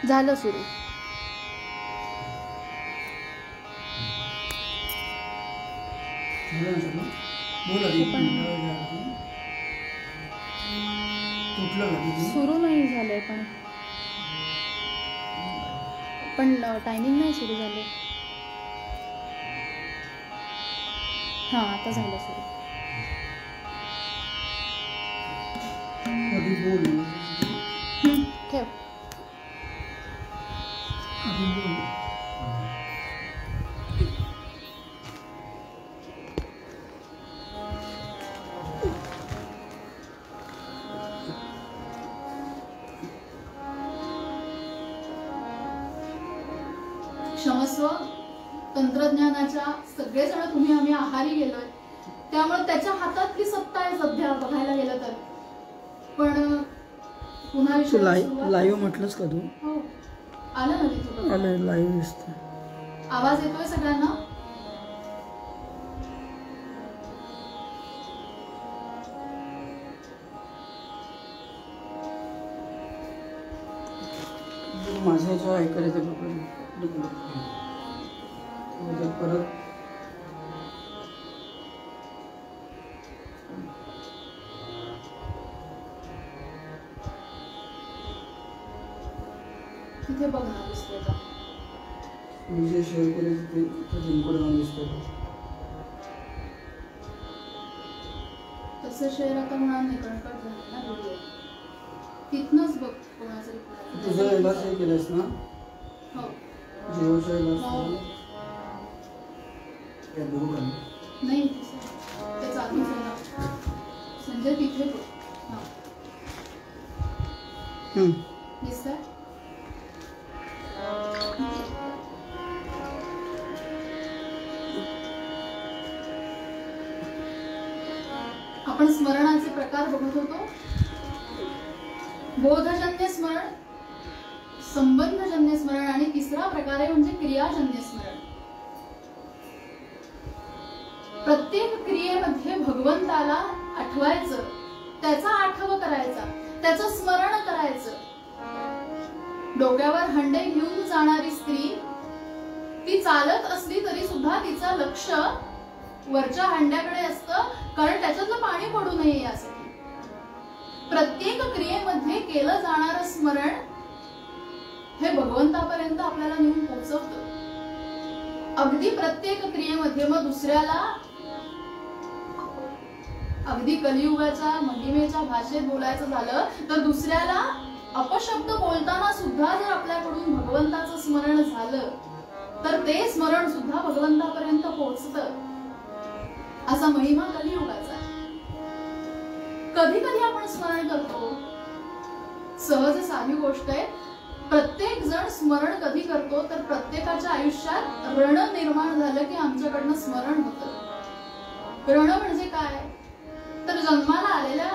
झालं सुरू. सुरू नाही झालंय पण टायमिंग नाही सुरू झाले. हां आता झालं सुरू. ठेव. क्षमस्व, तंत्रज्ञानाच्या सगळेजण तुम्ही आम्ही आहारी गेलोय, त्यामुळे त्याच्या हातातली सत्ता आहे सध्या बघायला गेलं तर. पण पुन्हा लाईव्ह म्हटलंस का तू? हो आलं ना तिथं. आलं लाईव्ह दिसतंय. आवाज येतोय सगळ्यांना? माझ्या ह्याच्यावर ऐकायला येतं परत. तिथे बघ ना दिसतोय का? मी जे शेअर केलं तिथे लिंकवर जाऊन दिसतोय. तसं शेअर आता होणार नाही कारण कट झालं ना व्हिडिओ. तिथनंच बघ कोणाचं. तुझं याला शेअर केलंस ना? हो. जिओच्या याला बघू का? नाही ते चालूच आहे ना संजय. तिथे बघ. हां दिसतंय? आपण स्मरणाचे प्रकार बघत होतो. बोधजन्य स्मरण, संबंधजन्य स्मरण आणि तिसरा प्रकार आहे म्हणजे क्रियाजन्य स्मरण. प्रत्येक क्रियेमध्ये भगवंताला आठवायचं, त्याचा आठव करायचा, त्याचं स्मरण करायचं. डोक्यावर हंडे घेऊन जाणारी स्त्री ती चालत असली तरी सुद्धा तिचं लक्ष वरच्या हंड्याकडे असतं कारण त्याच्यातलं पाणी पडू नये यासाठी. प्रत्येक क्रियेमध्ये केलं जाणारं स्मरण हे भगवंतापर्यंत आपल्याला नेऊन पोहोचवतं. अगदी प्रत्येक क्रियेमध्ये मग दुसऱ्याला अगदी कलियुगाच्या महिमेच्या भाषेत बोलायचं झालं तर दुसऱ्याला अपशब्द बोलताना सुद्धा जर आपल्याकडून भगवंताचं स्मरण झालं तर ते स्मरण सुद्धा भगवंतापर्यंत पोहोचतं. असा महिमा कलियुगाचा आहे. कधी कधी आपण स्मरण करतो, सहज साधी गोष्ट आहे. प्रत्येक जण स्मरण कधी करतो तर प्रत्येकाच्या आयुष्यात रण निर्माण झालं की आमच्याकडनं स्मरण होतं. रण म्हणजे काय तर जन्माला आलेल्या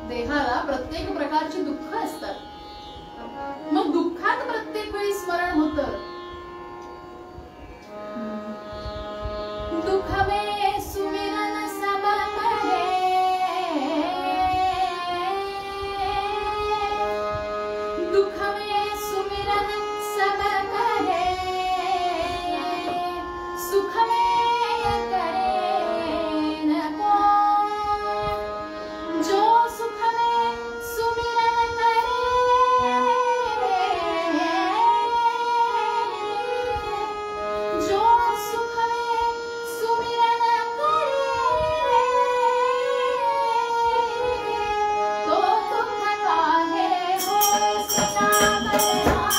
देहाला प्रत्येक प्रकारची दुःख असतात. मग दुःखात प्रत्येक वेळी स्मरण होतं. दुःख में सुमिरन सब करे, दुःख में सुमिरन सब करे, सुख में करे न कोई. जो सुख में सुमिरन करे, जो सुख में सुमिरन करे, तो दुख काहे होए सदा बदनाम.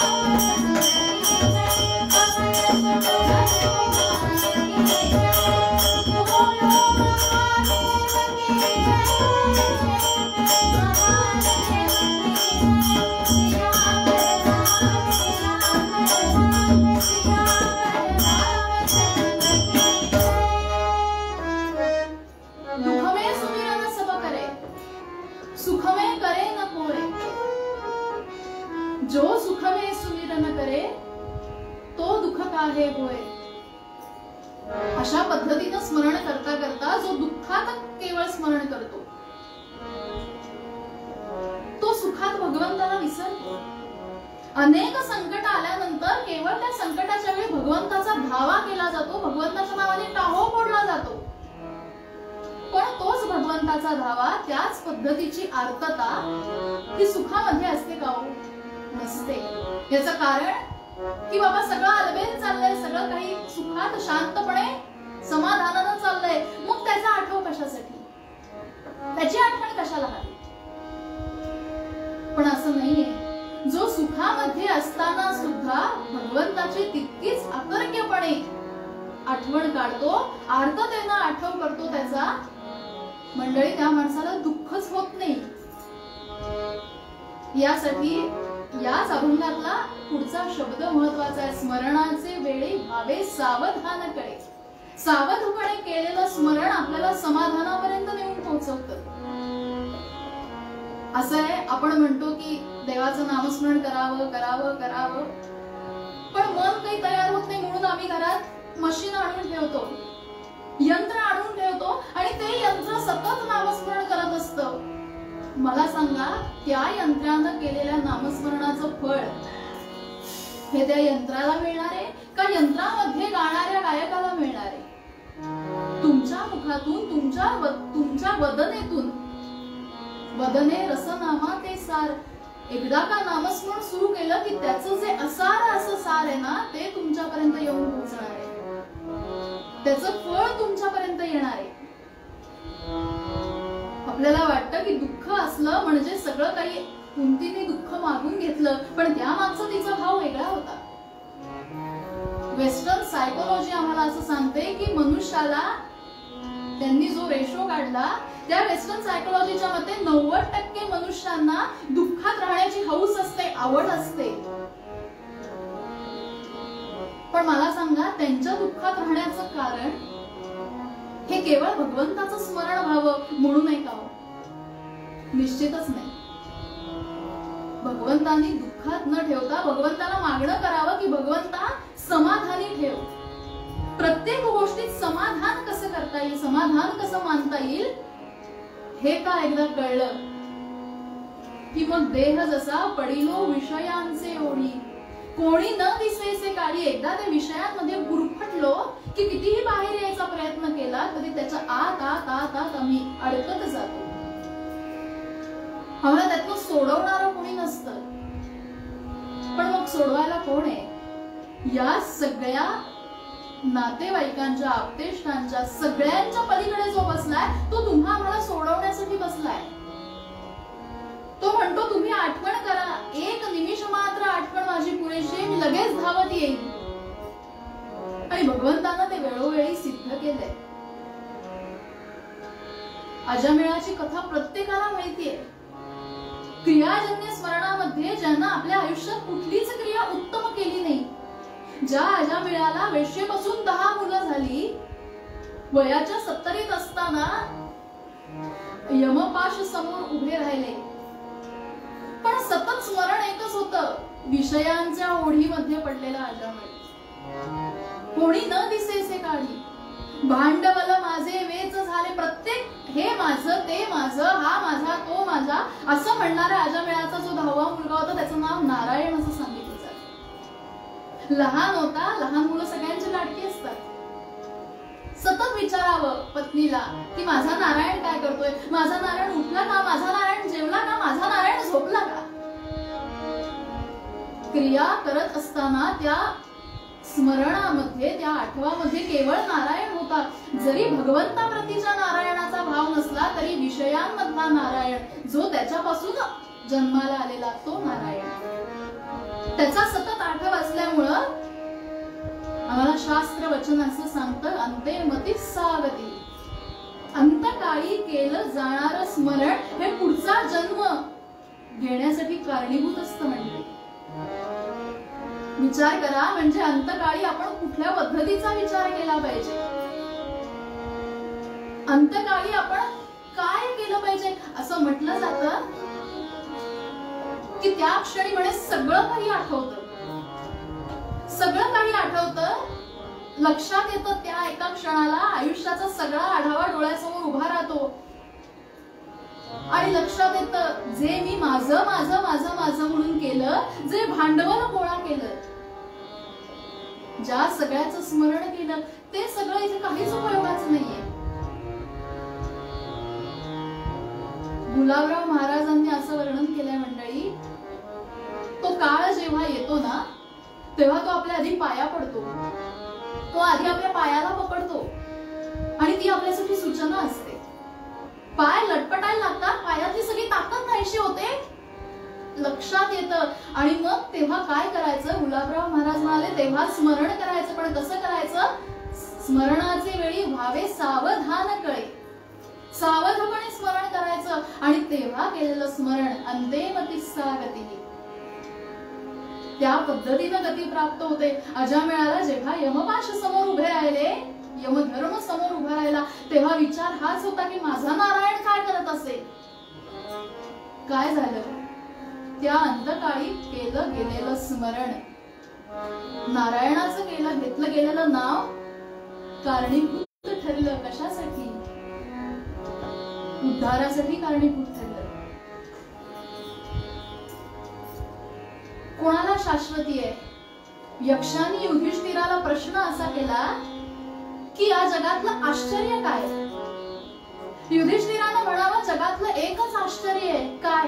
दुख में सुमिरन सब करे, सुख में करे न कोय. जो सुख में सुमिरन करे तो दुःख काहे होय. अशा पद्धतीने स्मरण करता करता जो दुःखात केवळ स्मरण करतो तो सुखात भगवंताला विसरतो. अनेक संकट आल्यानंतर केवळ त्या संकटाच्या वेळी भगवंताचा धावा केला जातो, भगवंताच्या नावाने टाहो फोडला जातो. पण तोच भगवंताचा धावा, त्याच पद्धतीची आर्तता ही सुखामध्ये असते का हो? नसते. याचं कारण की बाबा सगळं अलबेल चाललंय, सगळं काही सुखात शांतपणे समाधानानं चाललंय, मग त्याचा आठव कशासाठी, त्याची आठवण कशाला हवी? पण असं नाहीये. जो सुखामध्ये असताना सुद्धा भगवंताची तितकीच अतर्क्यपणे आठवण काढतो, आर्ततेनं आठव करतो त्याचा, मंडळी त्या माणसाला दुःखच होत नाही. यासाठी याच अभंगातला पुढचा शब्द महत्वाचा आहे. स्मरणाचे वेळी व्हावे सावधान कळे. सावधपणे केलेलं स्मरण आपल्याला समाधानापर्यंत नेऊन पोहोचवतं. असं आहे, आपण म्हणतो की देवाचं नामस्मरण करावं करावं करावं, पण मन काही तयार होत नाही म्हणून आम्ही घरात मशीन आणून ठेवतो, यंत्र आणून ठेवतो आणि ते यंत्र सतत नामस्मरण करत असतं. मला सांगा, त्या यंत्रानं केलेल्या नामस्मरणाचं फळ हे त्या यंत्राला मिळणार आहे का यंत्रामध्ये गाणाऱ्या गायकाला मिळणार आहे? तुमच्या मुखातून, तुमच्या वदनेतून, वदने रसनामा ते सार, एकदा का नामस्मरण सुरू केलं की त्याचं जे असार असं सार आहे ना, ते तुमच्यापर्यंत येऊन पोहोचणार आहे, त्याचं फळ तुमच्यापर्यंत येणार आहे. आपल्याला वाटतं की दुःख असलं म्हणजे सगळं काही कुंतीने दुःख मागून घेतलं, पण त्या मागचा तिचा भाव वेगळा होता. वेस्टर्न सायकोलॉजी आम्हाला असं सांगते की मनुष्याला, त्यांनी जो रेशो काढला त्या वेस्टर्न सायकोलॉजीच्या मते 90% मनुष्यांना दुःखात राहण्याची हौस असते, आवड असते. पण मला सांगा, त्यांच्या दुःखात राहण्याचं कारण हे केवळ भगवंताचं स्मरण व्हावं म्हणून आहे का? निश्चितच नाही. भगवंतांनी दुःखात न ठेवता भगवंताला मागणं करावं की भगवंता समाधानी ठेव. प्रत्येक गोष्टीत समाधान कसं करता येईल, समाधान कसं मानता येईल हे का एकदा कळलं की मग देह जसा पडिलो विषयांचे ओढी, कोणी न दिसेसे काळी. एकदा त्या विषयांमध्ये गुरफटलो की कितीही बाहेर यायचा प्रयत्न केला तरी त्याच्या आत आत आत आत आम्ही अडकत जातो. आम्हाला त्यातनं सोडवणारं कोणी नसतं. पण मग सोडवायला कोण आहे? या सगळ्या नातेवाईकांच्या, आप्तेष्टांच्या, सगळ्यांच्या पलीकडे जो बसलाय तो तुम्हा आम्हाला सोडवण्यासाठी बसलाय. तो म्हणतो तुम्ही आठवण करा, एक निमिष मात्र आठवण माझी पुरेशी, मी लगेच धावत येईल. आणि भगवंतानं ते वेळोवेळी सिद्ध केलंय. अजामिळाची कथा प्रत्येकाला माहितीये. क्रियाजन्य स्मरणामध्ये ज्यांना आपल्या आयुष्यात कुठलीच क्रिया उत्तम केली नाही, ज्या अजामिळाला वेश्येपासून 10 मुलं झाली, वयाच्या 70 असताना यमपाश समोर उभे राहिले, पण सतत स्मरण एकच होतं, विषयांच्या ओढीमध्ये पडलेला अजामिळ. कोणी न दिसेसे काढी, भांडवल माझे वेच झाले, प्रत्येक हे माझं ते माझं, हा माझा तो माझा असं म्हणणाऱ्या अजामिळाचा जो 10वा मुलगा होता त्याचं नाव नारायण असं सांगितलं जातं. लहान होता, लहान मुलं सगळ्यांची लाडकी असतात. सतत विचारावं पत्नीला की माझा नारायण काय करतोय, माझा नारायण उठला का, माझा नारायण जेवला का, माझा नारायण झोपला का. क्रिया करत असताना त्या स्मरणामध्ये, त्या आठवामध्ये केवळ नारायण होता. जरी भगवंताप्रतीच्या नारायणाचा भाव नसला तरी विषयांमधला नारायण, जो त्याच्यापासून जन्माला आलेला तो नारायण, त्याचा सतत आठव असल्यामुळं आम्हाला शास्त्र वचन असं सांगतं, अंते मती सावती, अंतकाळी केलं जाणार स्मरण हे पुढचा जन्म घेण्यासाठी कारणीभूत असतं. म्हणजे विचार करा, म्हणजे अंतकाळी आपण कुठल्या पद्धतीचा विचार केला पाहिजे, अंतकाळी आपण काय केलं पाहिजे. असं म्हटलं जातं की त्या क्षणी म्हणे सगळं काही आठवतं, सगळं काही आठवतं, लक्षात येतं. त्या एका क्षणाला आयुष्याचा सगळा आढावा डोळ्यासमोर उभा राहतो आणि लक्षात येतं जे मी माझं माझं माझं माझं म्हणून केलं सगळ्याचं स्मरण केलं, ते सगळं इथे काहीच उपयोगाचं नाहीये. गुलाबराव महाराजांनी असं वर्णन केलंय मंडळी, तो काळ जेव्हा येतो ना तेव्हा तो आपल्या आधी पाया पडतो, तो आधी आपल्या पायाला पकडतो आणि ती आपल्यासाठी सूचना असते. पाय लटपटायला लागतात, पायातली सगळी ताकद नाहीशी होते, लक्षात येतं. आणि मग तेव्हा काय करायचं, गुलाबराव महाराज म्हणाले तेव्हा स्मरण करायचं. पण कसं करायचं, स्मरणाचे वेळी व्हावे सावधान कळे, सावधपणे स्मरण करायचं. आणि तेव्हा केलेलं स्मरण अंतेमतिस्सा गती, त्या पद्धतीनं गती प्राप्त होते. अजामेळाला जेव्हा यमपाश समोर उभे राहिले, यमधर्म समोर उभा राहिला, तेव्हा विचार हाच होता की माझा नारायण काय करत असेल. काय झालं, त्या अंतकाळी केलं गेलेलं स्मरण, नारायणाचं घेतलं गेलेलं नाव कारणीभूत ठरलं. कशासाठी, उद्धारासाठी कारणीभूत ठरलं. कोणाला शाश्वती आहे, यक्षांनी युधिष्ठिराला प्रश्न असा केला की या जगातलं आश्चर्य काय. युधिष्ठिरानं म्हणावं जगातलं एकच आश्चर्य आहे. काय,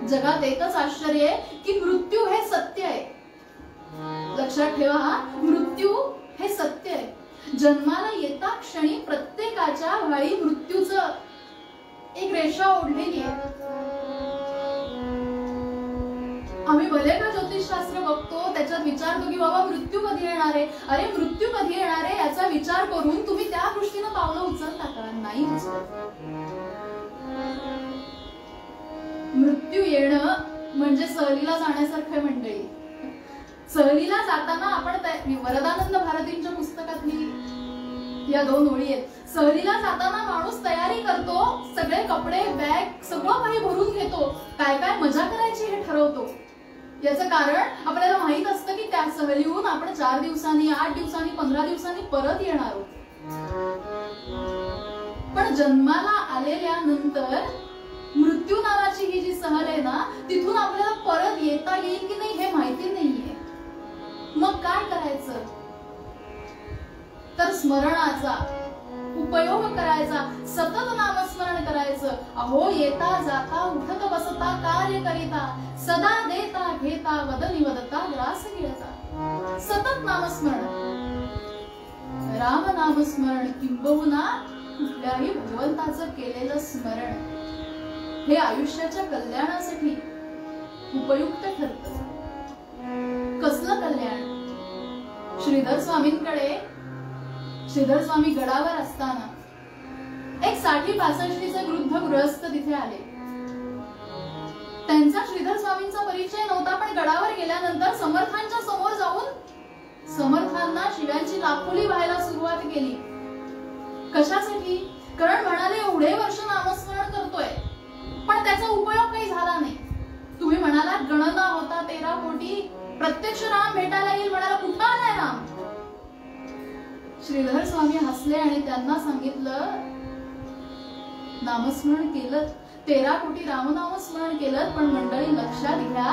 जगात एकच आश्चर्य आहे की मृत्यू हे सत्य आहे. लक्षात ठेवा, हा मृत्यू हे सत्य आहे. जन्माला येता क्षणी प्रत्येकाच्या भाळी मृत्यूचं एक रेषा ओढलेली आहे. आम्ही भले का ज्योतिषशास्त्र बघतो, त्याच्यात विचारतो की बाबा मृत्यू कधी येणार आहे, अरे मृत्यू कधी येणार आहे याचा विचार करून तुम्ही त्या दृष्टीनं पावलं उचलता का, नाही उचलत. मृत्यू येणं म्हणजे सहलीला जाण्यासारखं मंडळी. सहलीला जाताना आपण वरदानंद भारतींच्या पुस्तकातली या 2 ओळी आहेत. सहलीला जाताना माणूस तयारी करतो, सगळे कपडे बॅग सगळं काही भरून घेतो, काय काय मजा करायची हे ठरवतो. याचं कारण आपल्याला माहित असतं की त्या सहलीहून आपण 4 दिवसांनी 8 दिवसांनी 15 दिवसांनी परत येणार आहोत. पण जन्माला आलेल्या नंतर मृत्यू नावाची ही जी सहल आहे ना, तिथून आपल्याला परत येता येईल की नाही हे माहिती नाहीये. मग काय करायचं, तर स्मरणाचा उपयोग करायचा, सतत नामस्मरण करायचं. अहो येता जाता उठत बसता कार्य करिता, सदा देता घेता वदनी वदता ग्रास गिळता. सतत नामस्मरण, राम नामस्मरण किंबहुना कुठल्याही भगवंताचं केलेलं स्मरण हे आयुष्याच्या कल्याणासाठी उपयुक्त ठरतं. कसलं कल्याण, श्रीधर स्वामींकडे, श्रीधर स्वामी गडावर असताना एक 60-65 वृद्ध गृहस्थ तिथे आले. त्यांचा श्रीधर स्वामींचा परिचय नव्हता, पण गडावर गेल्यानंतर समर्थांच्या समोर जाऊन समर्थांना शिव्यांची लाखोली व्हायला सुरुवात केली. कशासाठी, कारण म्हणाले एवढे वर्ष नामस्मरण करतोय पण त्याचा उपयोग काही झाला नाही. तुम्ही म्हणालात गणना होता 13 कोटी, प्रत्यक्ष राम भेटायला येईल, म्हणाला कुठं आलाय राम. श्रीधर स्वामी हसले आणि त्यांना सांगितलं नामस्मरण केलं, 13 कोटी रामनाम स्मरण केलं, पण मंडळी लक्षात घ्या,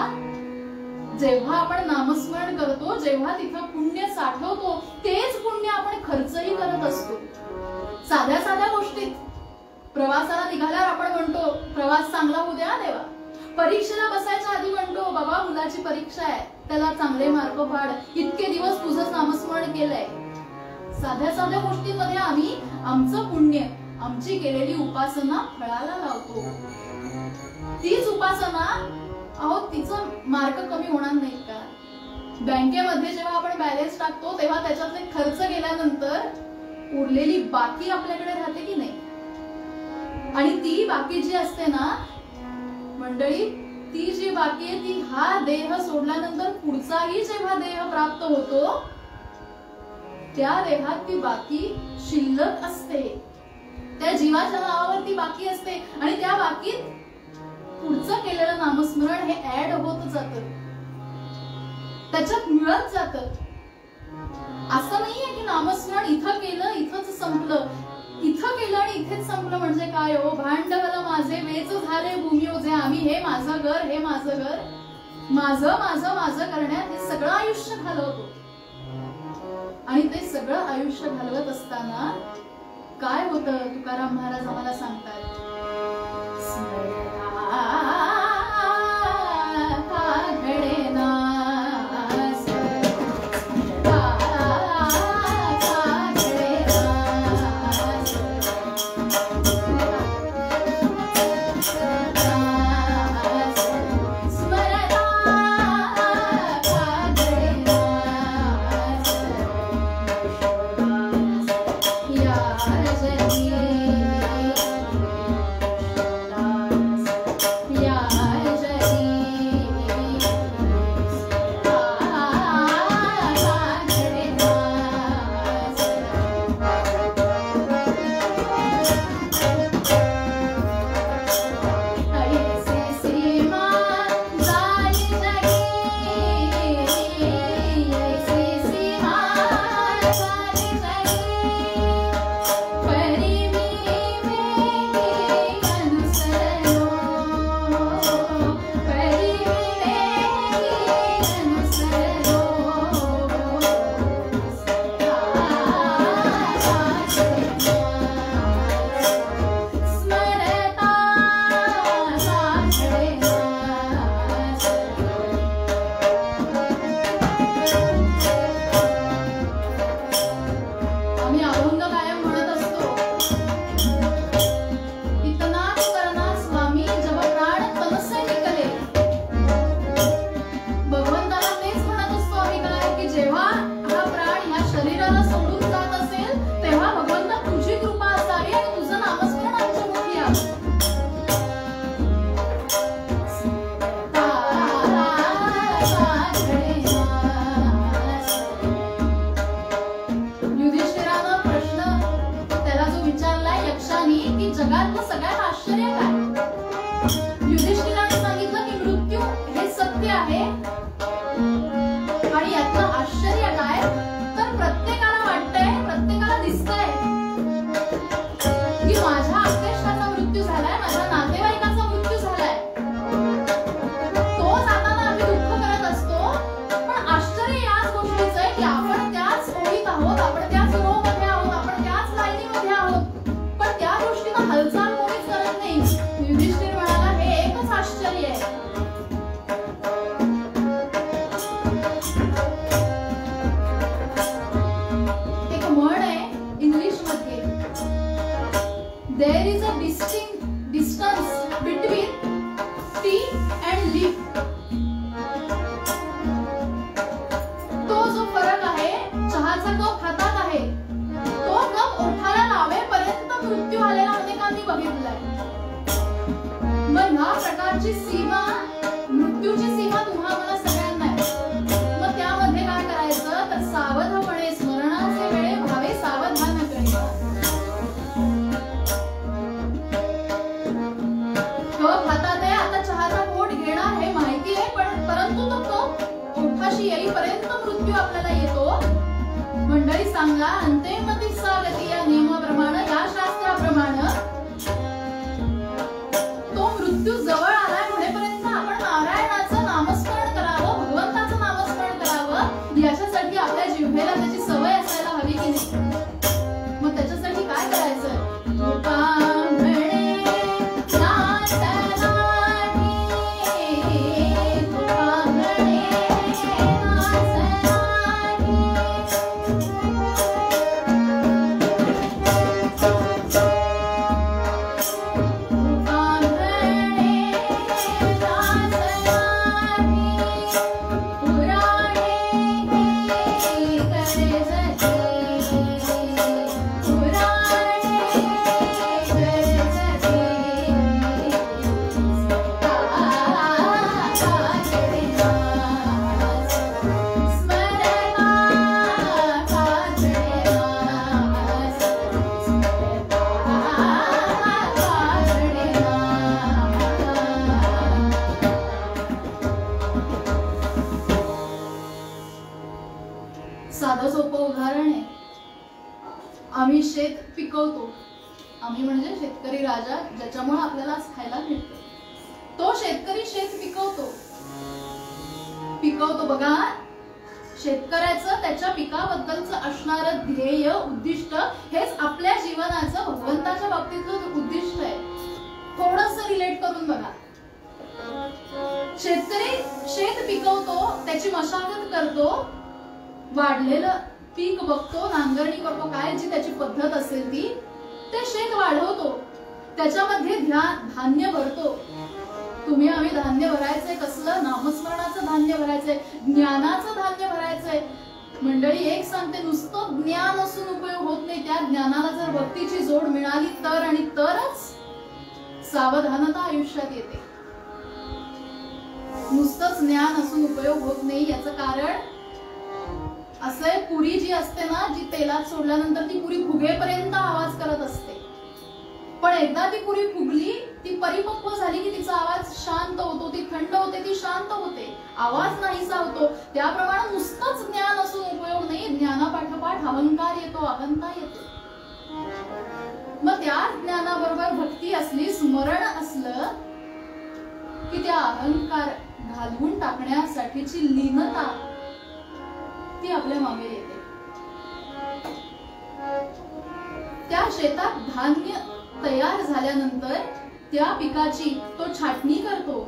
जेव्हा आपण नामस्मरण करतो, जेव्हा तिथं पुण्य साठवतो, तेच पुण्य आपण खर्चही करत असतो. साध्या साध्या गोष्टीत, प्रवासाला निघाल्यावर आपण म्हणतो प्रवास चांगला होऊ द्या देवा. परीक्षेला बसायच्या आधी म्हणतो बाबा मुलाची परीक्षा आहे, त्याला चांगले मार्क पाड, इतके दिवस तुझं नामस्मरण केलंय. साध्या साध्या गोष्टींमध्ये आम्ही आमचं पुण्य, आमची केलेली उपासना फळाला लावतो. तीच उपासना, अहो तिचं मार्क कमी होणार नाही का. बँकेमध्ये जेव्हा आपण बॅलन्स टाकतो तेव्हा त्याच्यातले खर्च गेल्यानंतर उरलेली बाकी आपल्याकडे राहते की नाही. आणि ती बाकी जी असते ना मंडळी, ती जी बाकी आहे ती हा देह सोडल्यानंतर पुढचाही जेव्हा देह प्राप्त होतो त्या देहात ती बाकी शिल्लक असते, त्या जीवाच्या नावावर ती बाकी असते. आणि त्या बाकीत पुढचं केलेलं नामस्मरण हे ऍड होत जात, त्याच्यात मिळत जात. असं नाहीये की नामस्मरण इथं केलं इथंच संपलं, इथं केलं आणि इथेच संपलं. म्हणजे काय हो, भांडवल माझे वेच झाले भूमी ओझे, आम्ही हे माझं घर, हे माझं घर, माझं माझं माझं करण्यात हे सगळं आयुष्य घालवतो. आणि ते सगळं आयुष्य घालवत असताना काय होतं तुकाराम महाराज आम्हाला सांगतात. साधं सोपं उदाहरण आहे. आम्ही शेत पिकवतो, आम्ही म्हणजे शेतकरी राजा, ज्याच्यामुळे आपल्याला खायला मिळतं. तो शेतकरी शेत पिकवतो बघा. शेतकऱ्याचं त्याच्या पिकाबद्दलचं असणारं ध्येय उद्दिष्ट हेच आपल्या जीवनाचं भगवंताच्या बाबतीतलं उद्दिष्ट आहे. थोडंसं रिलेट करून बघा. शेतकरी शेत पिकवतो, त्याची मशागत करतो, वाढलेलं पीक बघतो, नांगरणी करतो, काय जी त्याची पद्धत असेल ती, ते शेत वाढवतो, त्याच्यामध्ये धान्य भरतो. तुम्ही आम्ही धान्य भरायचंय कसलं? नामस्मरणाचं धान्य भरायचंय, ज्ञानाचं धान्य भरायचंय. मंडळी एक सांगते, नुसतं ज्ञान असून उपयोग होत नाही. त्या ज्ञानाला जर भक्तीची जोड मिळाली तर आणि तरच सावधानता आयुष्यात येते. नुसतंच ज्ञान असून उपयोग होत नाही. याचं कारण असं आहे, पुरी जी असते ना, जी तेलात सोडल्यानंतर ती पुरी फुगेपर्यंत आवाज करत असते, पण एकदा ती पुरी फुगली, ती परिपक्व झाली की तिचा आवाज शांत होतो, ती थंड होते, ती शांत होते, आवाज नाहीसा होतो. त्याप्रमाणे नुसतंच ज्ञान असून उपयोग नाही. ज्ञानापाठोपाठ अहंकार येतो, अहंता येते. मग त्या ज्ञानाबरोबर भक्ती असली, स्मरण असलं की त्या अहंकार घालवून टाकण्यासाठीची लीनता ती आपल्या मागे येते. त्या शेतात धान्य तयार झाल्यानंतर त्या पिकाची तो छाटणी करतो,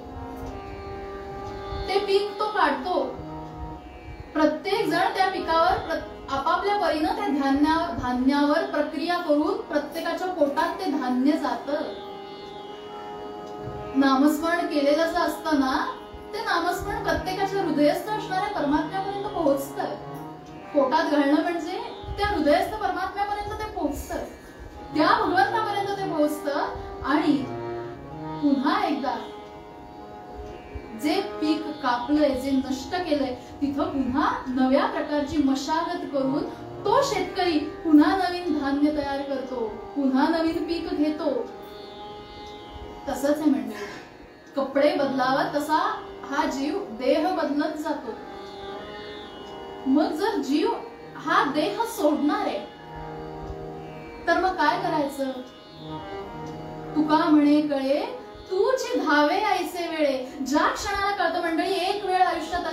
ते पीक तो काढतो. प्रत्येक जण त्या पिकावर आपापल्या परीनं त्या धान्यावर प्रक्रिया करून प्रत्येकाच्या पोटात ते धान्य जातं. नामस्मरण केलेलं जर असतं ना, ते नामस्मरण प्रत्येकाच्या हृदयस्थ असणाऱ्या परमात्म्यापर्यंत पोहोचतं. पोटात घालणं म्हणजे त्या हृदयस्थ परमात्म्यापर्यंत ते पोहोचतं, त्या भगवंतापर्यंत ते पोहोचतं. आणि पुन्हा एकदा जे पीक कापलंय, जे नष्ट केलंय, तिथं पुन्हा नव्या प्रकारची मशागत करून तो शेतकरी पुन्हा नवीन धान्य तयार करतो, पुन्हा नवीन पीक घेतो. तसंच आहे म्हणजे कपडे बदलावा तसा हा जीव देह बदलत जातो. मग जर जीव हा देह सोडणार आहे तर मग काय करायचं? तुका म्हणे कळे तूची धावे ऐसे वेळे. ज्या क्षणाला कळतं मंडळी, एक वेळ आयुष्यात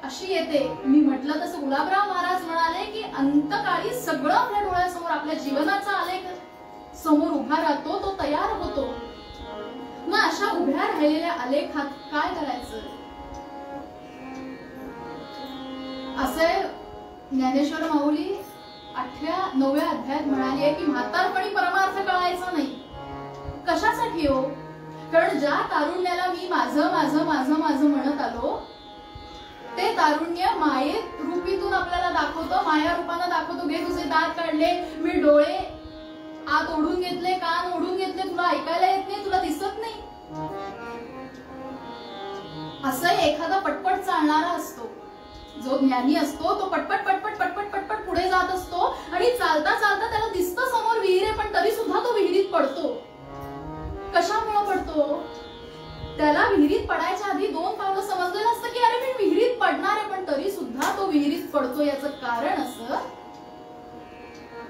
अशी येते, मी म्हटलं तसं गुलाबराव महाराज म्हणाले की अंतकाळी सगळं आपल्या डोळ्यासमोर, आपल्या जीवनाचा आलेख समोर उभा राहतो, तो तयार होतो. मग अशा उभ्या राहिलेल्या आलेखात काय करायचं? असे ज्ञानेश्वर माऊली 8व्या-9व्या अध्यायात म्हणाली आहे की म्हातारपणी परमार्थ कळायचा नाही. कशासाठी हो? कारण ज्या तारुण्याला मी माझं माझं माझं माझं म्हणत आलो, ते तारुण्य मायेत रूपीतून आपल्याला दाखवतो, माया रूपानं दाखवतो. घे तुझे दात काढले, मी डोळे आत ओढून घेतले, कान ओढून घेतले, तुला ऐकायला येत नाही, तुला दिसत नाही. असं एखादा पटपट चालणारा असतो, जो ज्ञानी असतो, तो पटपट पटपट पटपट पटपट पुढे जात असतो आणि चालता चालता त्याला दिसतं समोर विहीर आहे, पण तरी सुद्धा तो विहिरीत पडतो. कशामुळे पडतो? त्याला विहिरीत पडायच्या आधी 2 पावलं समजलेलं असतं की अरे मी विहिरीत पडणार आहे, पण तरी सुद्धा तो विहिरीत पडतो. याचं कारण असं,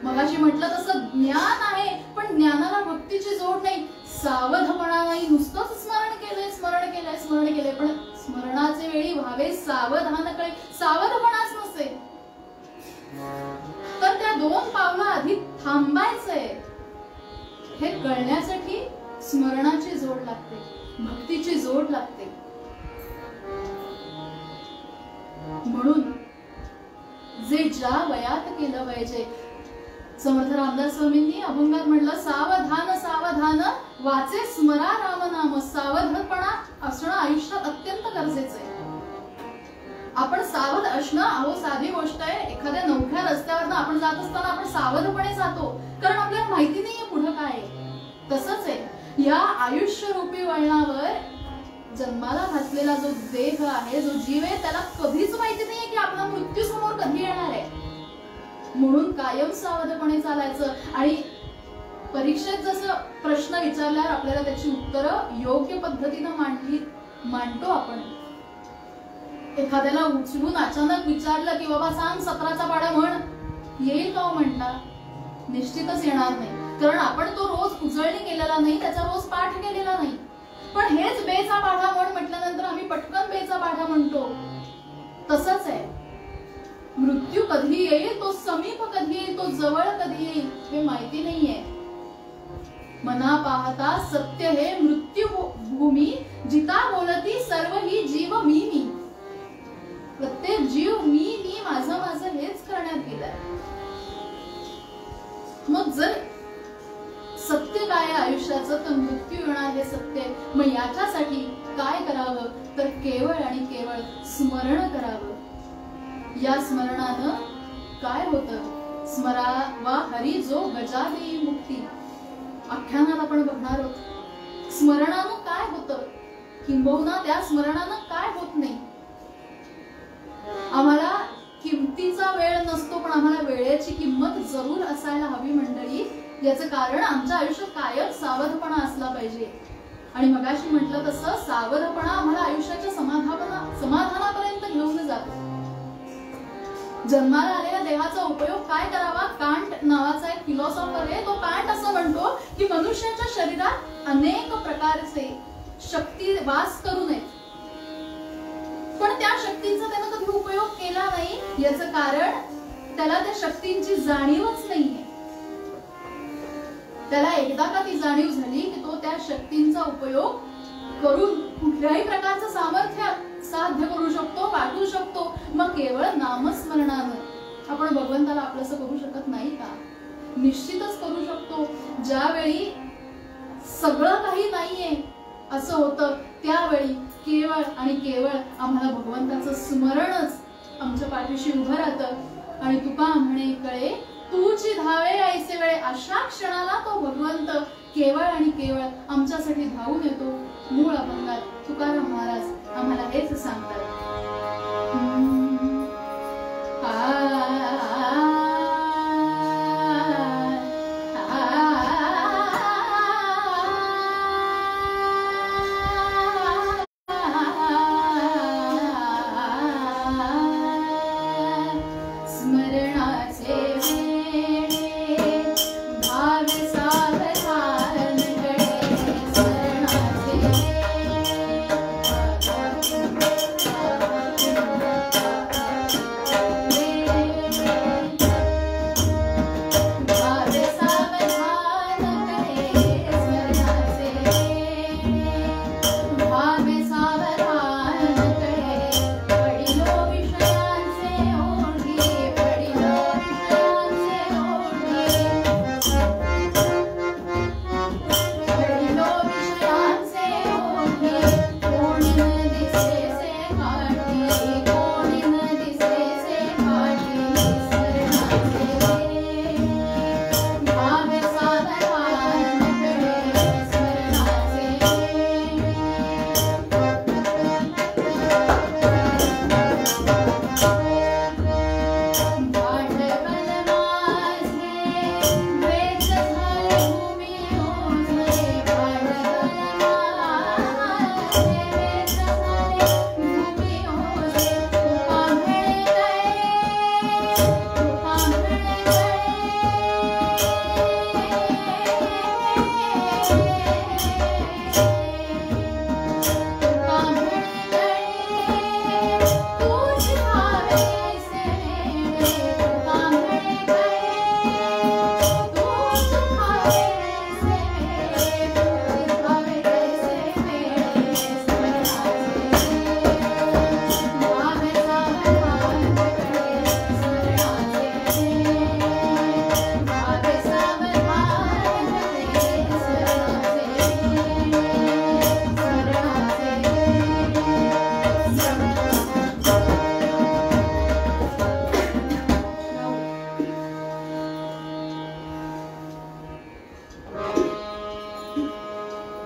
मगाशी म्हटलं तसं ज्ञान आहे, पण ज्ञानाला भक्तीची जोड नाही, सावधपणा नाही. नुसतंच स्मरण केलंय, स्मरण केलंय, स्मरण केलंय, पण स्मरणाचे वेळी व्हावे सावधान कळे, सावधपणाच नसेल तर त्या 2 पावलं आधी थांबायचंय. हे कळण्यासाठी स्मरणाची जोड लागते, भक्तीची जोड लागते. म्हणून जे ज्या वयात केलं पाहिजे, समर्थ रामदास स्वामींनी अभंगात म्हणलं, सावधान सावधान वाचे स्मरा राम नाम. सावधपणा असणं आयुष्यात अत्यंत गरजेचं आहे. आपण सावध असणं, अहो साधी गोष्ट आहे, एखाद्या नवख्या रस्त्यावरनं आपण जात असताना आपण सावधपणे जातो, कारण आपल्याला माहिती नाहीये पुढे काय आहे. तसंच आहे, या आयुष्य रूपी वळणावर जन्माला घातलेला जो देह आहे, जो जीव आहे, त्याला कधीच माहिती नाहीये की आपला मृत्यू समोर कधी येणार आहे. म्हणून कायम सावधपणे चालायचं. आणि परीक्षेत जसं प्रश्न विचारल्यावर आपल्याला त्याची उत्तरं योग्य पद्धतीनं मांडतो आपण. एखाद्याला उचलून अचानक विचारलं की बाबा सांग 17चा पाढा म्हण, येईल का म्हणता? निश्चितच येणार नाही, कारण आपण तो रोज उजळणी केलेला नाही, त्याचा रोज पाठ केलेला नाही. पण हेच बेचा पाढा म्हण म्हटल्यानंतर आम्ही पटकन बेचा पाढा म्हणतो. तसंच आहे, हे माहिती नाहीये. मना पाहता सत्य हे मृत्यू भूमी, जिता बोलती सर्व ही जीव मी मी. प्रत्येक जीव मी माझं माझं हेच करण्यात गेलाय. मग जर सत्य काय आहे आयुष्याचं, तर मृत्यू येणार हे सत्य. मग याच्यासाठी काय करावं, तर केवळ आणि केवळ स्मरण करावं. या स्मरणानं काय होतं, स्मरावा हरी जो गजा देई मुक्ती. आख्यानात आपण बघणार आहोत स्मरणानं काय होतं, किंबहुना त्या स्मरणानं काय होत नाही. आम्हाला किमतीचा वेळ नसतो, पण आम्हाला वेळेची किंमत जरूर असायला हवी मंडळी. याचं कारण आमच्या आयुष्यात कायम सावधपणा असला पाहिजे. आणि मगाशी म्हटलं तसं सावधपणा आम्हाला आयुष्याच्या समाधानापर्यंत घेऊन जातो. जन्माला आलेल्या देहाचा उपयोग काय करावा, कांट नावाचा एक फिलॉसॉफर आहे, तो कांट असं म्हणतो की मनुष्याच्या शरीरात अनेक प्रकारचे शक्ती वास करू नये, पण त्या शक्तींचा त्यानं कधी उपयोग केला नाही. याचं कारण त्याला त्या शक्तींची जाणीवच नाहीये. त्याला एकदा का ती जाणीव झाली की तो त्या शक्तींचा उपयोग करून कुठल्याही प्रकारचं सामर्थ्य साध्य करू शकतो, वाटू शकतो. मग केवळ नामस्मरणानं आपण भगवंताला आपलंसं करू शकत नाही का? निश्चितच करू शकतो. ज्यावेळी सगळं काही नाहीये असं होतं, त्यावेळी केवळ आणि केवळ आम्हाला भगवंताचं स्मरणच आमच्या पाठीशी उभं राहतं. आणि तुका म्हणे कळे तूची धावे ऐसे वेळे, अशा क्षणाला तो भगवंत केवळ आणि केवळ आमच्यासाठी धावून येतो. मूळ अभंगात तुकाराम महाराज आम्हाला हेच सांगतात.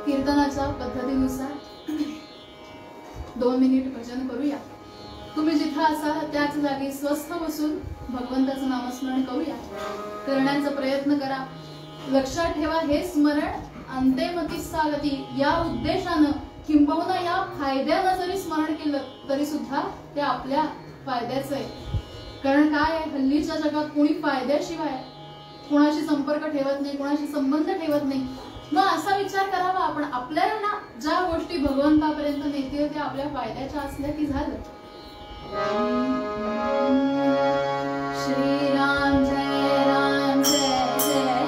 कीर्तनाच्या पद्धतीनुसार 2 मिनिट भजन करूया. तुम्ही जिथं असाल त्याच जागी स्वस्थ बसून भगवंताचं नामस्मरण करूया. करण्याचा प्रयत्न करा. लक्षात ठेवा, हे स्मरण अंतेमती सागती या उद्देशानं किंबहुना या फायद्यानं जरी स्मरण केलं तरी सुद्धा ते आपल्या फायद्याचं आहे. कारण काय आहे, हल्लीच्या जगात कोणी फायद्याशिवाय कोणाशी संपर्क ठेवत नाही, कोणाशी संबंध ठेवत नाही. मग असा विचार करावा आपण, आपल्याला ज्या गोष्टी भगवंतापर्यंत नेतील त्या आपल्या फायद्याच्या असल्या की झालं. श्रीराम जय राम जय जय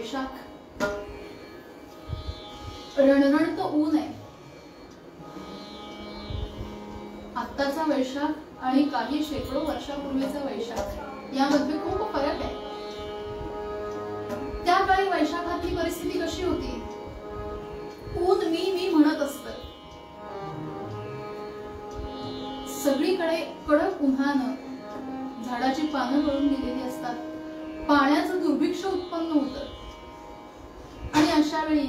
वैशाख, रणरण तो ऊन आहे. आत्ताचा वैशाख आणि काही शेकडो वर्षापूर्वीचा वैशाख यामध्ये खूप फरक आहे. त्या काळी वैशाखातली परिस्थिती कशी होती? ऊन मी म्हणत असत. सगळीकडे कडक उन्हानं झाडाची पानं गळून गेलेली असतात. पाण्याचं दुर्भिक्ष उत्पन्न होतं. आणि अशा वेळी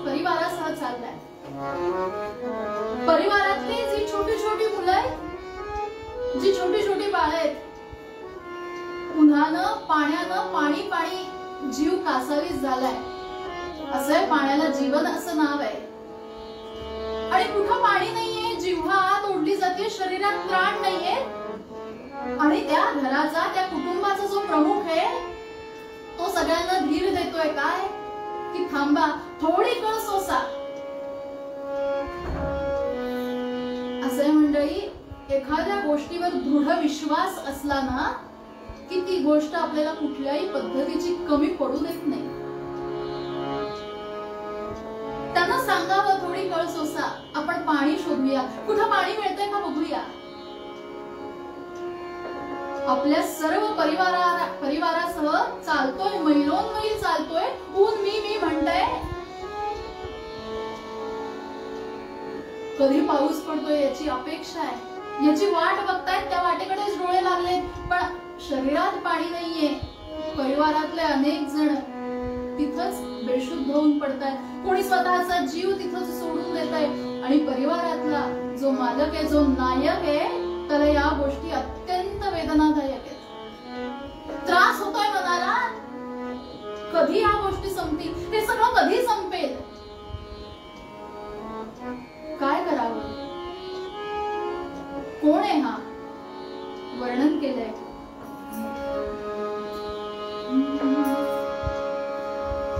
परिवारासह चाललाय. परिवारातली जी छोटी छोटी मुलं आहेत, जी छोटी छोटी बाळ आहेत, उन्हानं पाण्यानं पाणी पाणी जीव कासावीस झालाय. असं पाण्याला जीवन असं नाव आहे. आणि कुठं पाणी नाहीये, जिव्हा आत ओढली जाते, शरीरात प्राण नाहीये. आणि त्या घराचा, त्या कुटुंबाचा जो प्रमुख आहे तो सगळ्यांना धीर देतोय काय की थांबा, थोडी कळ सोसा. असे मंडळी, एखाद्या गोष्टीवर दृढ विश्वास असला ना की ती गोष्ट आपल्याला कुठल्याही पद्धतीची कमी पडू देत नाही. त्यांना सांगावं थोडी कळ सोसा, आपण पाणी शोधूया, कुठं पाणी मिळतंय का बघूया. आपल्या सर्व परिवारासह चालतोय, मैलोनमैल चालतोय, ऊन मी म्हणतंय. कधी पाऊस पडतोय याची अपेक्षा आहे, याची वाट बघतायत, त्या वाटेकडेच डोळे लागलेत. पण शरीरात पाणी नाहीये. परिवारातले अनेक जण तिथंच बेशुद्ध होऊन पडतायत. कोणी स्वतःचा जीव तिथंच सोडून देतंय. आणि परिवारातला जो मालक आहे, जो नायक आहे, त्याला या गोष्टी अत्यंत वेदनादायक आहेत. त्रास होतोय मनाला. कधी या गोष्टी संपतील, हे सगळं कधी संपेल, काय करावं, कोण आहे हा, वर्णन केलंय.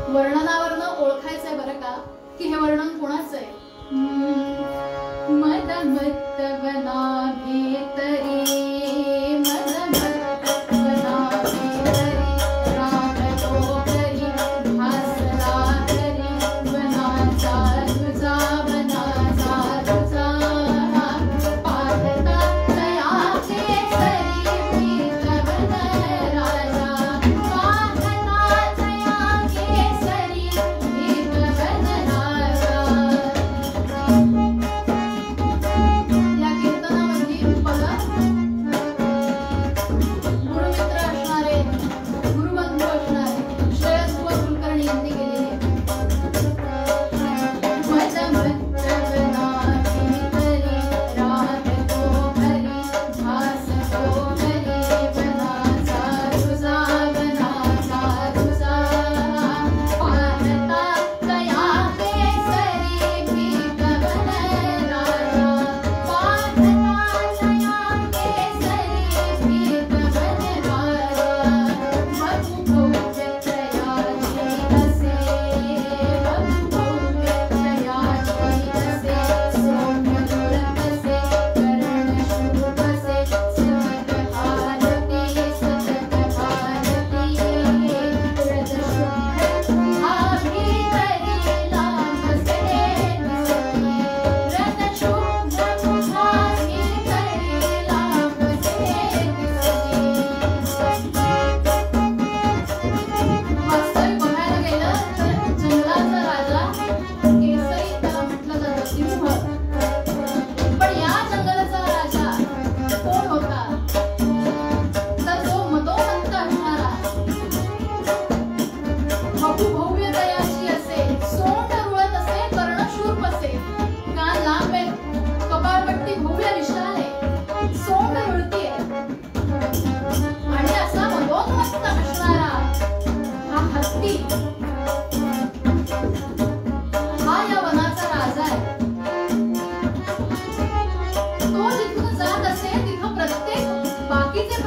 वर्णनावरनं ओळखायचंय बरं का की हे वर्णन कोणाचं आहे. मद मत बना भीतरी, मद मत बना भीतरी, राग तो करी भासला करी, बनाचा तुझा, बनाचा तुझा, पाहता तया केसरी प्रीत बन राजा, पाहता तया केसरी प्रीत बन राजा. या कीर्तनामध्ये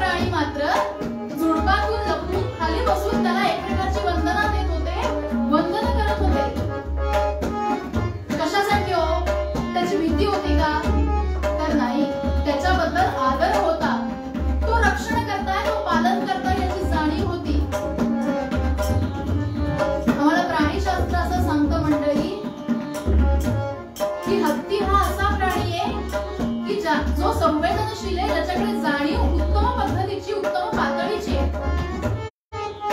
प्राणी मात्र झुडपातून लपून खाली बसून त्याला एक प्रकारची वंदना देत होते, वंदन करत होते. कशासाठी हो? त्याची भीती होती का? तर नाही, त्याच्याबद्दल आदर होता. तो रक्षण करताय, तो पालन करताय याची जाणीव होती. आम्हाला प्राणीशास्त्र असं सांगतं मंडळी की हत्ती हा असा प्राणी आहे की जो संवेदनशील आहे, ज्याच्याकडे जाणीव उत्तम पद्धतीची, उत्तम पातळीची आहे.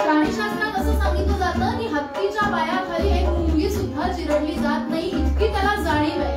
प्राणीशास्त्रात असं सांगितलं जातं की हत्तीच्या पायाखाली एक मुंगी सुद्धा चिरडली जात नाही, इतकी त्याला जाणीव आहे.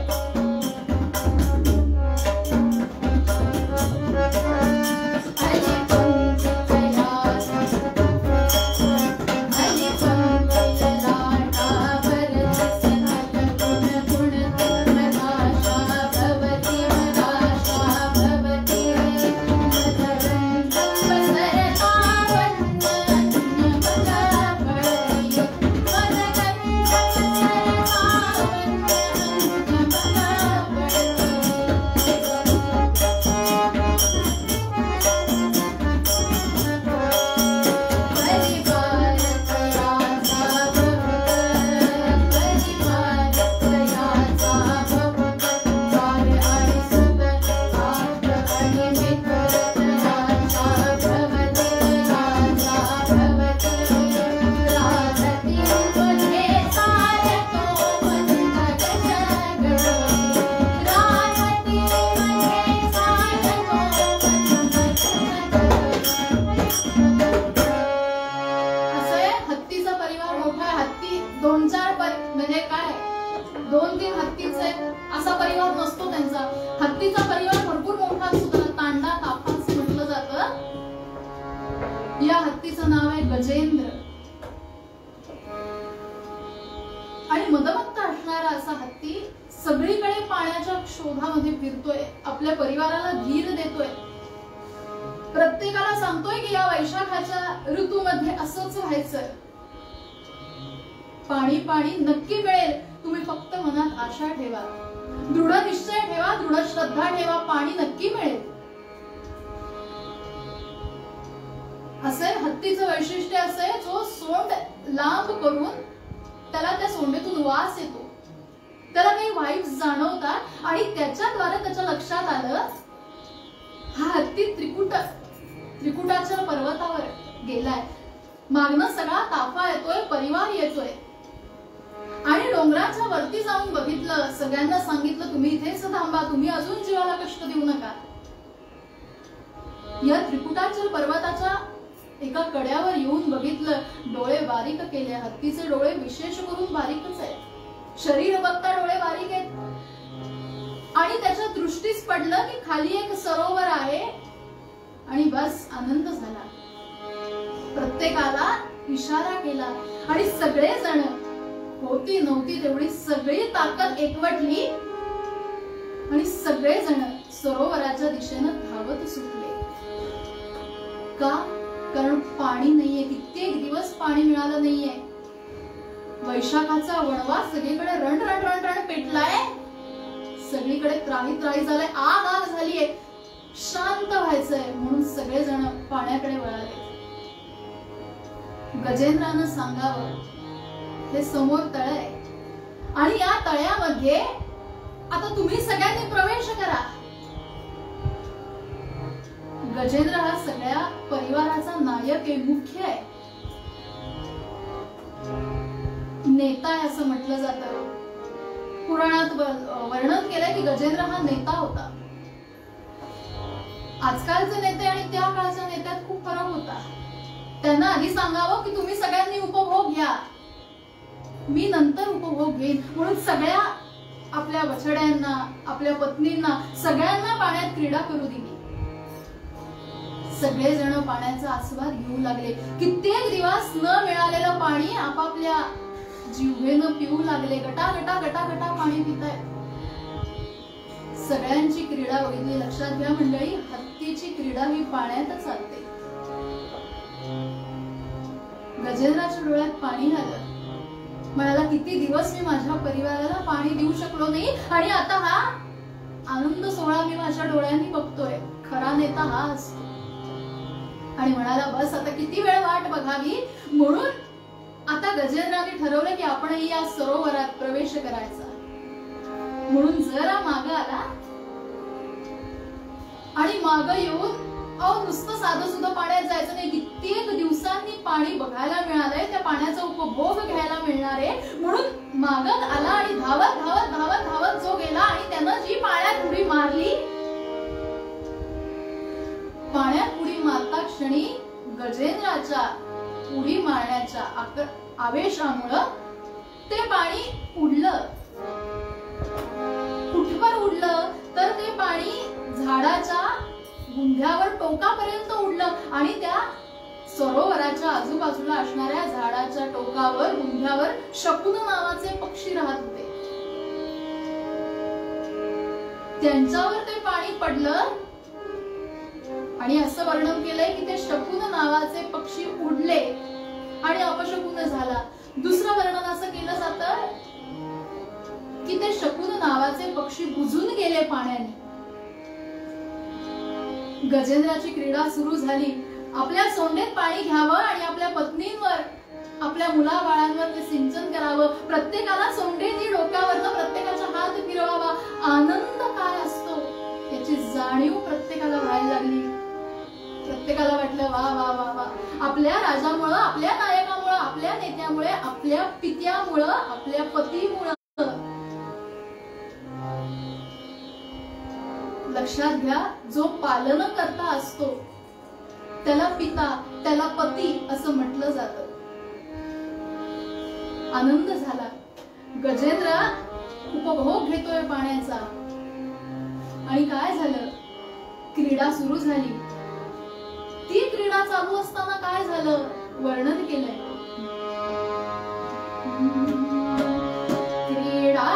हत्तीचा परिवार भरपूर मोठा असतो, त्याला तांडा ताफा असं म्हटलं जातं. या हत्तीचं नाव आहे गजेंद्र. आणि मदमत्त असणारा असा हत्ती सगळीकडे पाण्याच्या शोधामध्ये फिरतोय, आपल्या परिवाराला धीर देतोय, प्रत्येकाला सांगतोय की या वैशाखाच्या ऋतूमध्ये असंच व्हायचं. पाणी पाणी नक्की मिळेल, तुम्ही फक्त मनात आशा ठेवा, दृढ निश्चय ठेवा, दृढ श्रद्धा ठेवा, पाणी नक्की मिळेल. असे हत्तीचं वैशिष्ट्य असे, जो सोंड लांब करून त्याला त्या सोंडेतून वास येतो, त्याला काही वाईब्स जाणवतात आणि त्याच्याद्वारे त्याच्या लक्षात आलं हा हत्ती त्रिकुटाच्या पर्वतावर गेलाय, मागणं सगळा ताफा येतोय, परिवार येतोय. आणि डोंगराच्या वरती जाऊन बघितलं, सगळ्यांना सांगितलं तुम्ही इथेच थांबा, तुम्ही अजून जीवाला कष्ट देऊ नका. या त्रिकुटाचल पर्वताच्या एका कड्यावर येऊन बघितलं, डोळे बारीक केले. हत्तीचे डोळे विशेष करून बारीकच आहेत, शरीर बघता डोळे बारीक आहेत. आणि त्याच्या दृष्टीस पडलं की खाली एक सरोवर आहे आणि बस आनंद झाला. प्रत्येकाला इशारा केला आणि सगळे जण होती नव्हती तेवढी सगळी ताकद एकवटली आणि सगळे जण सरोवराच्या दिशेनं धावत सुटले. का? कारण पाणी नाहीये, कित्येक दिवस पाणी मिळालं नाहीये. वैशाखाचा वणवा सगळीकडे रण रण रण रण पेटलाय, सगळीकडे त्राही त्राही झालाय, आग आग झालीये, शांत व्हायचंय म्हणून सगळे जण पाण्याकडे वळाले. गजेंद्रानं सांगावं हे समोर तळ आहे आणि या तळ्यामध्ये आता तुम्ही सगळ्यांनी प्रवेश करा. गजेंद्र हा सगळ्या परिवाराचा नायक आहे, मुख्य आहे, नेता आहे असं म्हटलं जातं. पुराणात वर्णन केलंय की गजेंद्र हा नेता होता. आजकालचे नेते आणि त्या काळच्या नेत्यात खूप फरक होता. त्यांना आधी सांगावं की तुम्ही सगळ्यांनी उपभोग घ्या, मी नंतर उपभोग घेईन, म्हणून सगळ्या आपल्या बछड्यांना, आपल्या पत्नींना, सगळ्यांना पाण्यात क्रीडा करू दिली. सगळे जण पाण्याचा आस्वाद घेऊ लागले. कित्येक दिवस न मिळालेलं पाणी आपापल्या जिव्हेनं पिऊ लागले. गटा गटा गटा गटा पाणी पिताय. सगळ्यांची क्रीडा बघितली. लक्षात घ्या मंडळी, हत्तीची क्रीडा ही पाण्यातच चालते. गजेंद्राच्या डोळ्यात पाणी आलं. म्हणाला किती दिवस मी माझ्या परिवाराला पाणी देऊ शकलो नाही आणि आता हा आनंद सोहळा मी माझ्या डोळ्यांनी बघतोय. खरा नेता हा असतो. आणि म्हणाला बस आता किती वेळ वाट बघावी. म्हणून आता गजेंद्राने ठरवलं की आपणही या सरोवरात प्रवेश करायचा. म्हणून जरा माग आला आणि माग येऊन नुसतं साधं सुद्धा पाण्यात जायचं नाही, कित्येक दिवसांनी पाणी बघायला मिळालंय, त्या पाण्याचा उपभोग घ्यायला मिळणार आहे. म्हणून मागत आला आणि धावत धावत धावत धावत जो गेला आणि त्यानं जी पाण्यात उडी मारली, पाण्यात उडी मारता क्षणी गजेंद्राच्या उडी मारण्याच्या आवेशामुळं ते पाणी उडलं. कुठवर उडलं तर ते पाणी झाडाच्या बुंध्यावर टोकापर्यंत उडलं आणि त्या सरोवराच्या आजूबाजूला असणाऱ्या झाडाच्या टोकावर बुंध्यावर शकुन नावाचे पक्षी राहत होते. त्यांच्यावर ते पाणी पडलं आणि असं वर्णन केलंय की ते शकुन नावाचे पक्षी उडले आणि अपशकुन झाला. दुसरं वर्णन असं केलं जातं की ते शकुन नावाचे पक्षी बुजून गेले पाण्याने. गजेंद्राची क्रीडा सुरू झाली. आपल्या सोंडेत पाणी घ्यावं आणि आपल्या पत्नींवर, आपल्या मुलाबाळांवर ते सिंचन करावं. प्रत्येकाला सोंडेनी डोक्यावरनं प्रत्येकाचा हात फिरवावा. आनंद काय असतो याची जाणीव प्रत्येकाला व्हायला लागली. प्रत्येकाला वाटलं वा वा वा वा, आपल्या राजामुळं, आपल्या नायकामुळं, आपल्या नेत्यामुळे, आपल्या पित्यामुळं, आपल्या पतीमुळं. लक्षात घ्या, जो पालन करता असतो त्याला पिता, त्याला पती असं म्हटलं जातं. आनंद झाला. गजेंद्र उपभोग घेतोय पाण्याचा. आणि काय झालं, क्रीडा सुरू झाली. ती क्रीडा चालू असताना काय झालं वर्णन केलंय. क्रीडा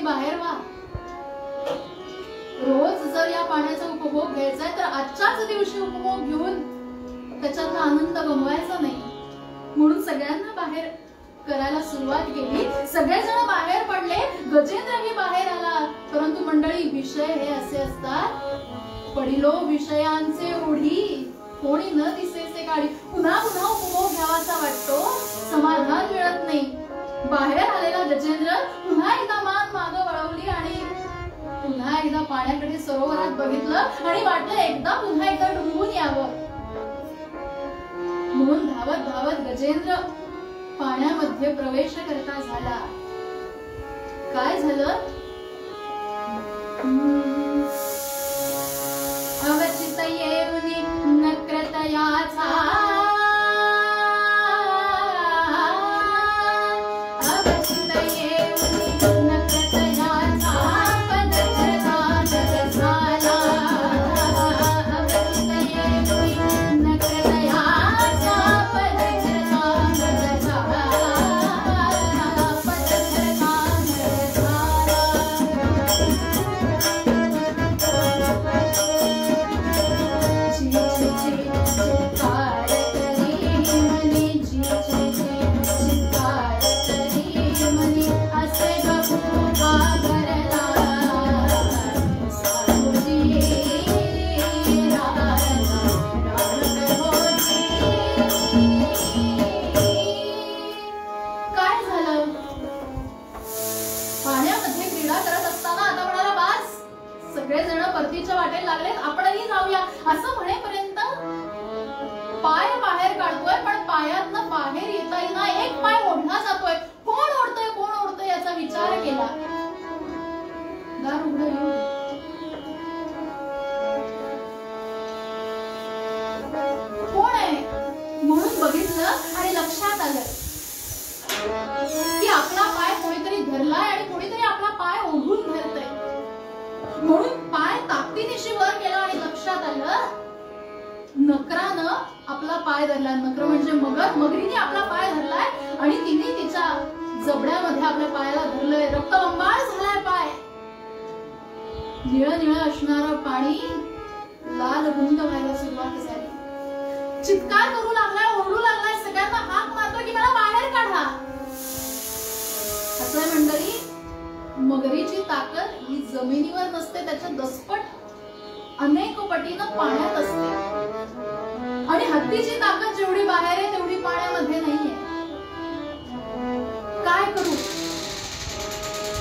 बाहेर व्हा. रोज जर या पाण्याचा उपभोग घ्यायचा तर आजच्याच दिवशी उपभोग घेऊन त्याच्यातला आनंद गमवायचा नाही. म्हणून सगळ्यांना बाहेर करायला सुरुवात केली. सगळेजण बाहेर पडले. गजेंद्रही बाहेर आला. परंतु मंडळी, विषय हे असे असतात, पडिलो विषयांचे ओढी कोणी न दिसेसे काढी. पुन्हा पुन्हा उपभोग घ्यावासा वाटतो, समाधान मिळत नाही. बाहेर आलेला गजेंद्र पुन्हा एकदा मान मागं वळवली आणि पुन्हा एकदा पाण्याकडे सरोवरात बघितलं आणि वाटलं एकदा पुन्हा एकदा डुंबून यावं. म्हणून धावत धावत गजेंद्र पाण्यामध्ये प्रवेश करता झाला. काय झालं? अवचित येऊनी नक्रतयाचा, अवचित येऊनी नक्रतयाचा पदधर्मानर झाला. अवचित येऊनी नक्रतयाचा पदधर्मानर झाला. सगळेजण परतीच्या वाटेला लागले, आपणही जाऊया असं म्हणेपर्यंत पाय बाहेर काढतोय, पण पायातनं बाहेर येता येईना. एक पाय ओढला जातोय. कोण ओढतोय याचा विचार केला. दार उघडं येऊ दे. कोण आहे म्हणून बघितलं आणि लक्षात आलं की आपला पाय कोणीतरी धरलाय आणि कोणीतरी आपला पाय ओढून धरतय. म्हणून पाय ताकदीनिशी वर केला आणि लक्षात आलं नकरानं आपला पाय धरला. नकर म्हणजे मगर. मगरीने आपला पाय धरलाय आणि तिने तिच्या जबड्यामध्ये आपल्या पायाला धरलंय. रक्तबंबाळ झालाय पाय. निळ निळ असणारं पाणी लाल गुंद व्हायला सुरुवात झाली. चित्कार करू लागलाय, ओरडू लागलाय, सगळ्यांना हाक मारतो की मला बाहेर काढा. असं मंडळी, मगरीची ताकद ही जमिनीवर नसते, त्याच्या दसपट अनेक पटीनं पाण्यात असते. आणि हत्तीची ताकद जेवढी बाहेर आहे तेवढी पाण्यामध्ये नाहीये. काय करू?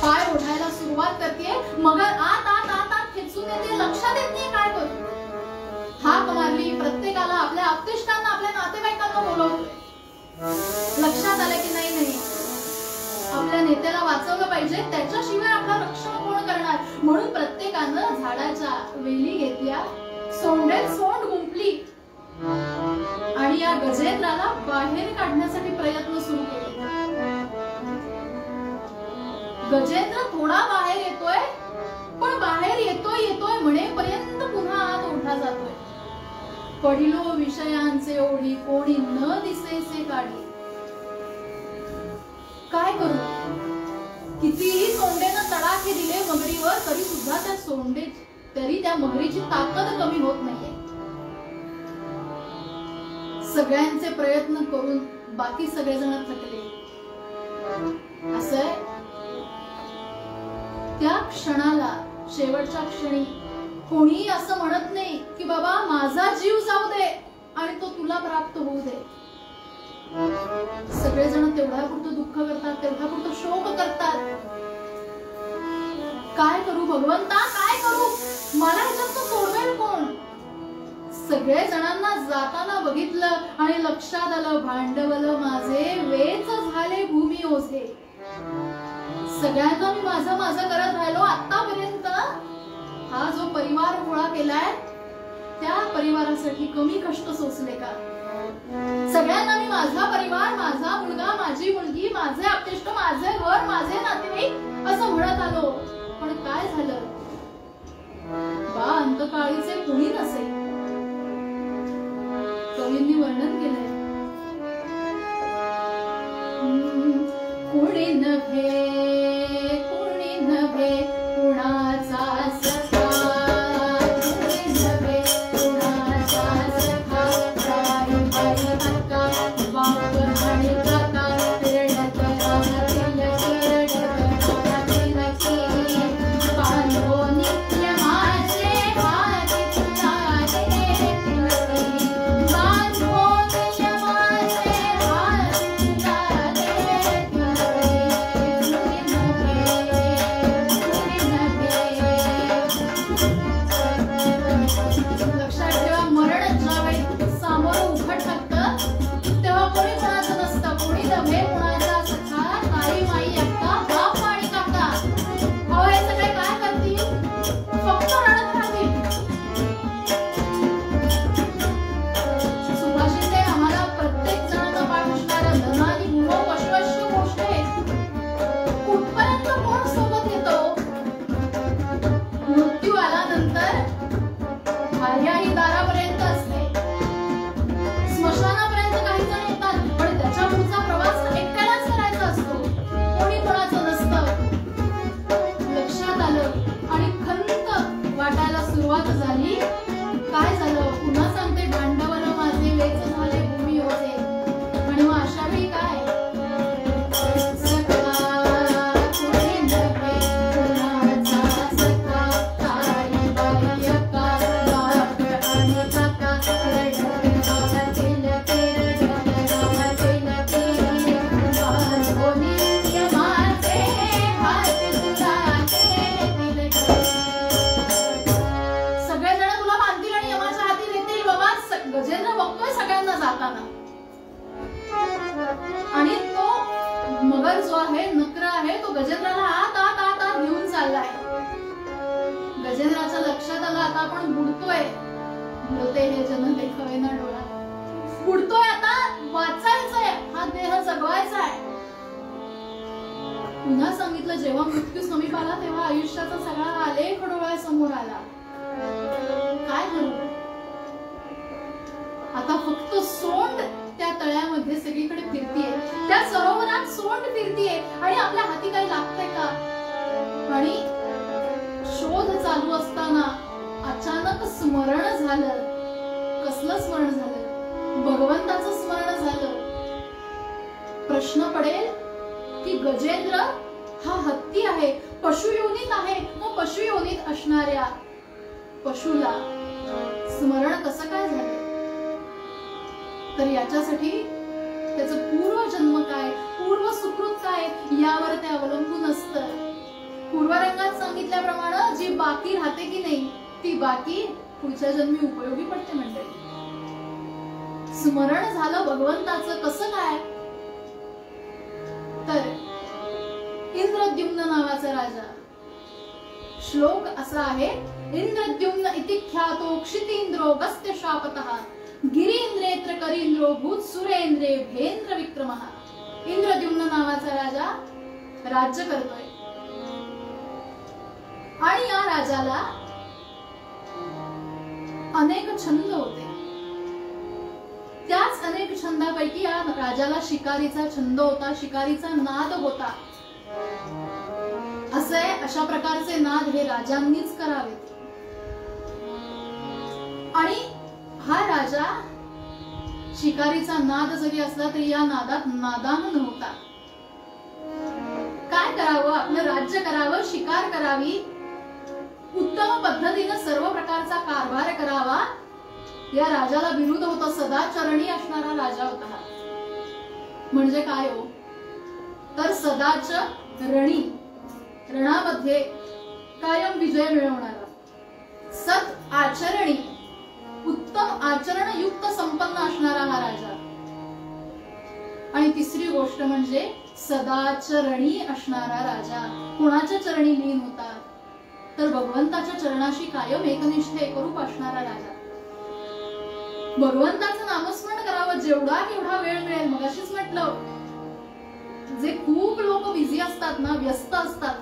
पाय ओढायला सुरुवात करते. मगर आत आत आत आत खेचून येते. लक्षात येत नाही काय करू. हाक मारली प्रत्येकाला, आपल्या आप्तेष्टांना, आपल्या नातेवाईकांना बोलवतोय. लक्षात आलं की नाही आपल्या नेत्याला वाचवलं पाहिजे, त्याच्याशिवाय आपलं रक्षण कोण करणार. म्हणून प्रत्येकानं झाडाच्या वेली घेतल्या, सोंडेत सोंड गुंफली आणि या गजेंद्राला बाहेर काढण्यासाठी प्रयत्न सुरू केले. गजेंद्र थोडा बाहेर येतोय, पण बाहेर येतोय म्हणेपर्यंत पुन्हा आत ओढला जातोय. पडिलो विषयांचे ओढी, कोणी न दिसेसे काढी. काय करू? कितीही सोंडेनं तडाखे दिले मगरीवर, तरी सुद्धा त्या मगरीची ताकद कमी होत नाहीये. सगळ्यांचे प्रयत्न करून बाकी सगळेजण थकले. असं त्या क्षणाला, शेवटच्या क्षणी कोणी असं म्हणत नाही की बाबा माझा जीव जाऊ दे आणि तो तुला प्राप्त होऊ दे. सगळेजण तेवढ्यापुरतं दुःख करतात, तेवढ्यापुरतं शोक करतात. काय करू भगवंता, काय करू? मला ह्याच्यात सोडवेल कोण? सगळे जणांना जाताना बघितलं आणि लक्षात आलं भांडवल माझे वेच झाले भूमी ओझे. सगळ्यांना मी माझं माझं करत राहिलो. आतापर्यंत हा जो परिवार गोळा केलाय त्या परिवारासाठी कमी कष्ट सोसले का? सगळ्यांना मी माझा परिवार, माझा मुलगा, माझी मुलगी, माझे आप्तेष्ट, माझे घर, माझे नातेवाईक असं म्हणत आलो. पण काय झालं? बा अंतकाळीचे कुणी नसे. कवींनी वर्णन केलंय, कुणी नव्हे कुणाचा सखा, कुणी नव्हे कुणाचा सखा. राई बाई हक्का बाप आणि काका रडत राहतील पांडवोनी माझे हात तुला दे, बांधो गजेंद्र बघतोय सगळ्यांना जाताना, आणि तो मगर जो आहे, नक्र आहे, तो गजेंद्राला आत आत आत आत घेऊन चाललाय. गजेंद्राच्या लक्षात आलं आता आपण बुडतोय. बुडते हे जन देखावे ना डोळा. बुडतोय आता, वाचायचंय, हा देह जगवायचा आहे. पुन्हा सांगितलं जेव्हा मृत्यू समीप आला तेव्हा आयुष्याचा सगळा आलेख डोळ्यासमोर आला. काय करू आता? फक्त सोंड त्या तळ्यामध्ये सगळीकडे फिरतीये, त्या सरोवरात सोंड फिरतीये, आणि आपल्या हाती काही लागतंय का? आणि शोध चालू असताना अचानक स्मरण झालं. कसलं स्मरण झालं? भगवंताचं स्मरण झालं. प्रश्न पडेल की गजेंद्र हा हत्ती आहे, पशुयोनीत आहे, मग पशुयोनीत असणाऱ्या पशुला स्मरण कसं काय झालं? तर याच्यासाठी त्याचं पूर्वजन्म काय, पूर्व सुकृत काय, यावर ते अवलंबून असतं. पूर्वरंगात सांगितल्याप्रमाणे जी बाकी राहते की नाही, ती बाकी पुढच्या जन्मी उपयोगी पडते मंडळी. स्मरण झालं भगवंताचं. कसं काय? तर इंद्रद्युम्न नावाचा राजा, श्लोक असा आहे, इंद्रद्युम्न इति ख्यातो क्षितींद्रो गस्त्य शापतः गिरींद्रेत्र करींद्रो भूत सुरेंद्रे भेंद्र विक्रमः. इंद्रद्युम्न नावाचा राजा राज्य करतोय, आणि या राजाला अनेक छंद होते. त्याच अनेक छंदापैकी या राजाला शिकारीचा छंद होता, शिकारीचा नाद होता. अशा प्रकारचे नाद हे राजांनीच करावेत. आणि हा राजा शिकारीचा नाद जरी असला तरी या नादात नादान नव्हता. काय करावं? आपलं राज्य करावं, शिकार करावी, उत्तम पद्धतीने सर्व प्रकारचा कारभार करावा, या राजाला विरुद्ध होता. सदाचरणी असणारा राजा होता हा. म्हणजे काय हो? तर सदाच रणी, रणामध्ये कायम विजय मिळवणारा, सत आचरणी, उत्तम आचरण युक्त संपन्न असणारा हा राजा. आणि तिसरी गोष्ट म्हणजे सदाचरणी असणारा राजा. कोणाच्या चरणी लीन होता? तर भगवंताच्या चरणाशी कायम एकनिष्ठ एकरूप असणारा राजा. भगवंताचं नामस्मरण करावं जेवढा केवढा वेळ मिळेल. मग अशीच म्हटलं, जे खूप लोक बिझी असतात ना, व्यस्त असतात,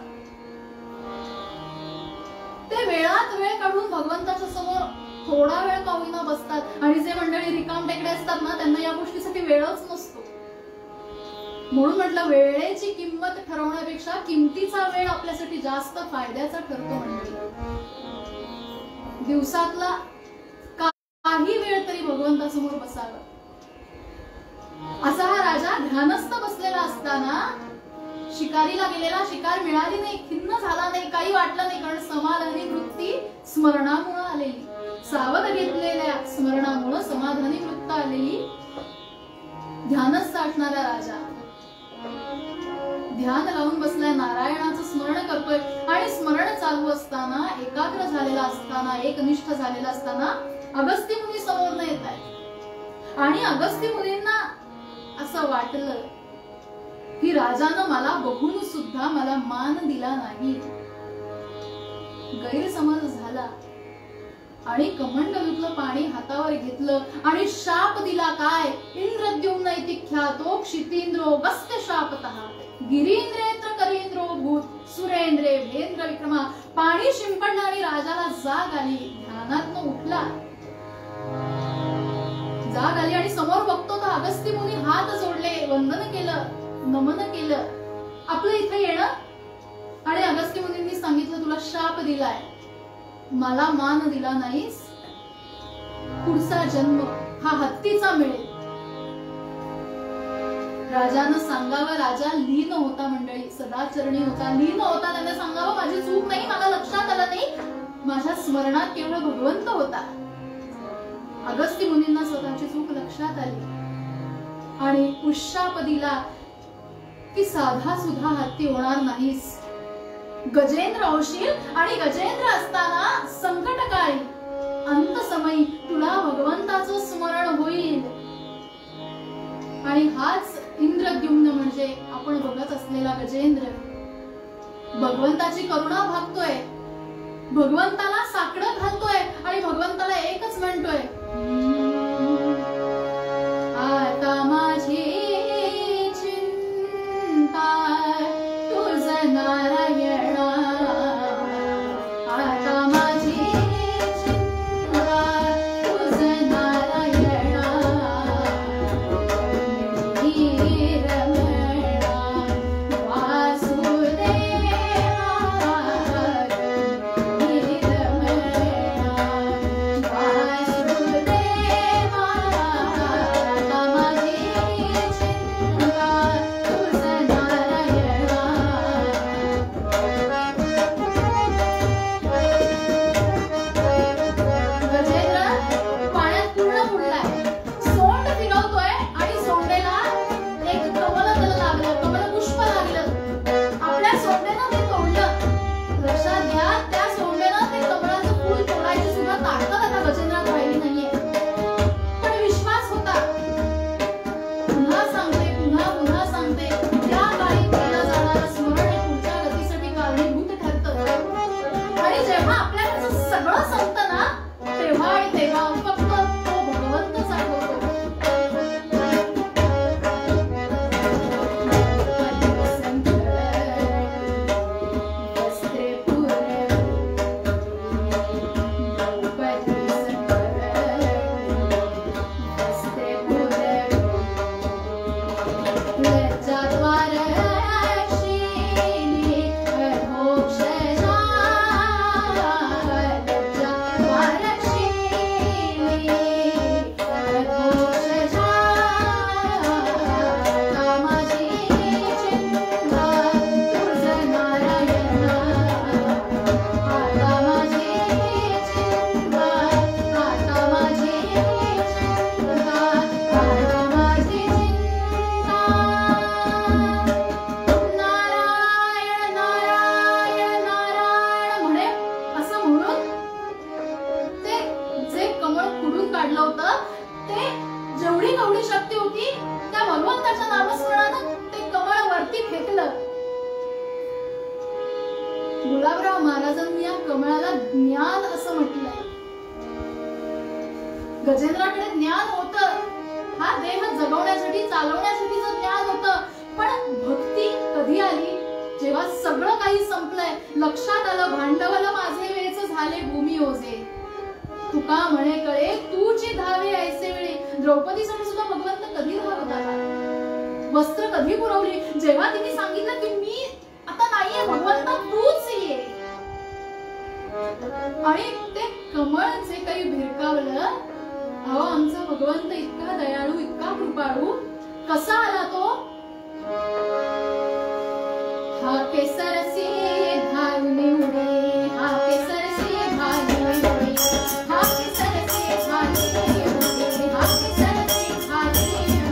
ते वेळात वेळ काढून भगवंताच्या समोर थोडा वेळ का होईना बसतात. आणि जे मंडळी रिकाम टेकडे असतात ना, त्यांना या गोष्टीसाठी वेळच नसतो. म्हणून म्हटलं, वेळेची किंमत ठरवण्यापेक्षा किमतीचा वेळ आपल्यासाठी जास्त फायद्याचा ठरतो मंडळी. दिवसातला काही वेळ तरी भगवंतासमोर बसावं. असा हा राजा ध्यानस्थ बसलेला असताना शिकारीला गेलेला, शिकार मिळाली नाही, खिन्न झाला नाही, काही वाटलं नाही, कारण समाधानी वृत्ती स्मरणामुळे आलेली, सावध घेतलेल्या स्मरणामुळे समाधानी वृत्त आलेली ध्यानस्थ असणारा राजा ध्यान लावून बसलाय, नारायणाचं स्मरण करतोय. आणि स्मरण चालू असताना, एकाग्र झालेला असताना, एकनिष्ठ झालेला असताना अगस्त्य मुनी समोर येत आहेत. आणि अगस्त्य मुनींना असं वाटलं की राजानं मला बघून सुद्धा मला मान दिला नाही, गैरसमज झाला. आणि कमंडलूतलं पाणी हातावर घेतलं आणि शाप दिला. काय? इंद्रद्युम्न इति ख्यातो क्षितींद्रो गस्त्य शापतः गिरींद्रेत्र करींद्रो भूत सुरेंद्रे भेंद्र विक्रमा. पाणी शिंपडलं आणि राजाला जाग आली, ध्यानातनं उठला, जाग आली आणि समोर बघतो तर अगस्त्य मुनी हात जोडले, वंदन केलं, नमन केलं, आपलं इथे येणं. आणि अगस्त्य मुनींनी सांगितलं, तुला शाप दिलाय, मला मान दिला नाहीस, पुढचा जन्म हा हत्तीचा मिळेल. राजानं सांगावं, राजा लीन होता मंडळी, सदाचरणी होता, लीन होता. त्याने सांगावं, माझी चूक नाही, मला लक्षात आलं नाही, माझ्या स्मरणात केवळ भगवंत होता. अगस्त्य मुनींना स्वतःची चूक लक्षात आली आणि उशाप दिला की साधा सुद्धा हत्ती होणार नाहीस, गजेंद्र होशील. आणि गजेंद्र असताना संकटकाळी अंत समयी तुला भगवंताचं स्मरण हाच इंद्रद्युम्न म्हणजे आपण बघत असलेला गजेंद्र भगवंताची करुणा भागतोय, भगवंताला साकडं घालतोय आणि भगवंताला एकच म्हणतोय, आता माझी चिंता तुझ नारायणा, आता माझी चिंता तुझ नारायणा, रमणा वासुदेवा, गुलाबराव महाराजांनी या कमळाला ज्ञान असं म्हटलंय. गजेंद्राकडे ज्ञान होतं, हा देह जगवण्यासाठी चालवण्यासाठीचं ज्ञान होतं, पण भक्ती कधी आली? जेव्हा सगळं काही संपलंय, लक्षात आलं भांडवल माझे वेच झाले भूमी ओझे, तुका म्हणे कळे तूची धावे ऐसे वेळी. द्रौपदीसाठी सुद्धा भगवंत कधी धावत आला, वस्त्र कधी पुरवली, जेव्हा तिने सांगितलं की मी आता नाहीये भगवंत तूच ये, आणि ते कमळ जे काही भिरकावलं, अहो आमचा भगवंत इतका दयाळू, इतका कृपाळू, कसा आला तो? हा केसरसी धावली उडी, हा केसरसी धावली उडी, हा केसरसी धावली उडी, हा केसरसी धावली उडी,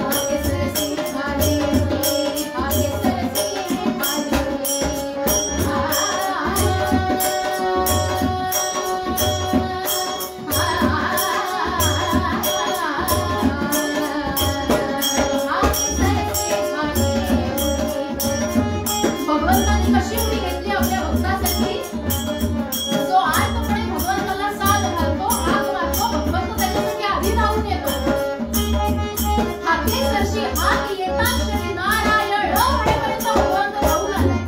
हा केसरसी धावली उडी, हा केसरसी धावली भगवंतांनी कशी उडी घेतली आपल्या भक्तासाठी? जो आतपणे भगवंताला साथ घालतो, हात मारतो, भगवंत त्याच्यासाठी आधी धावून येतो. हाती सरशी हात येता क्षणी नारायण म्हणेपर्यंत भगवंत धावून आलाय.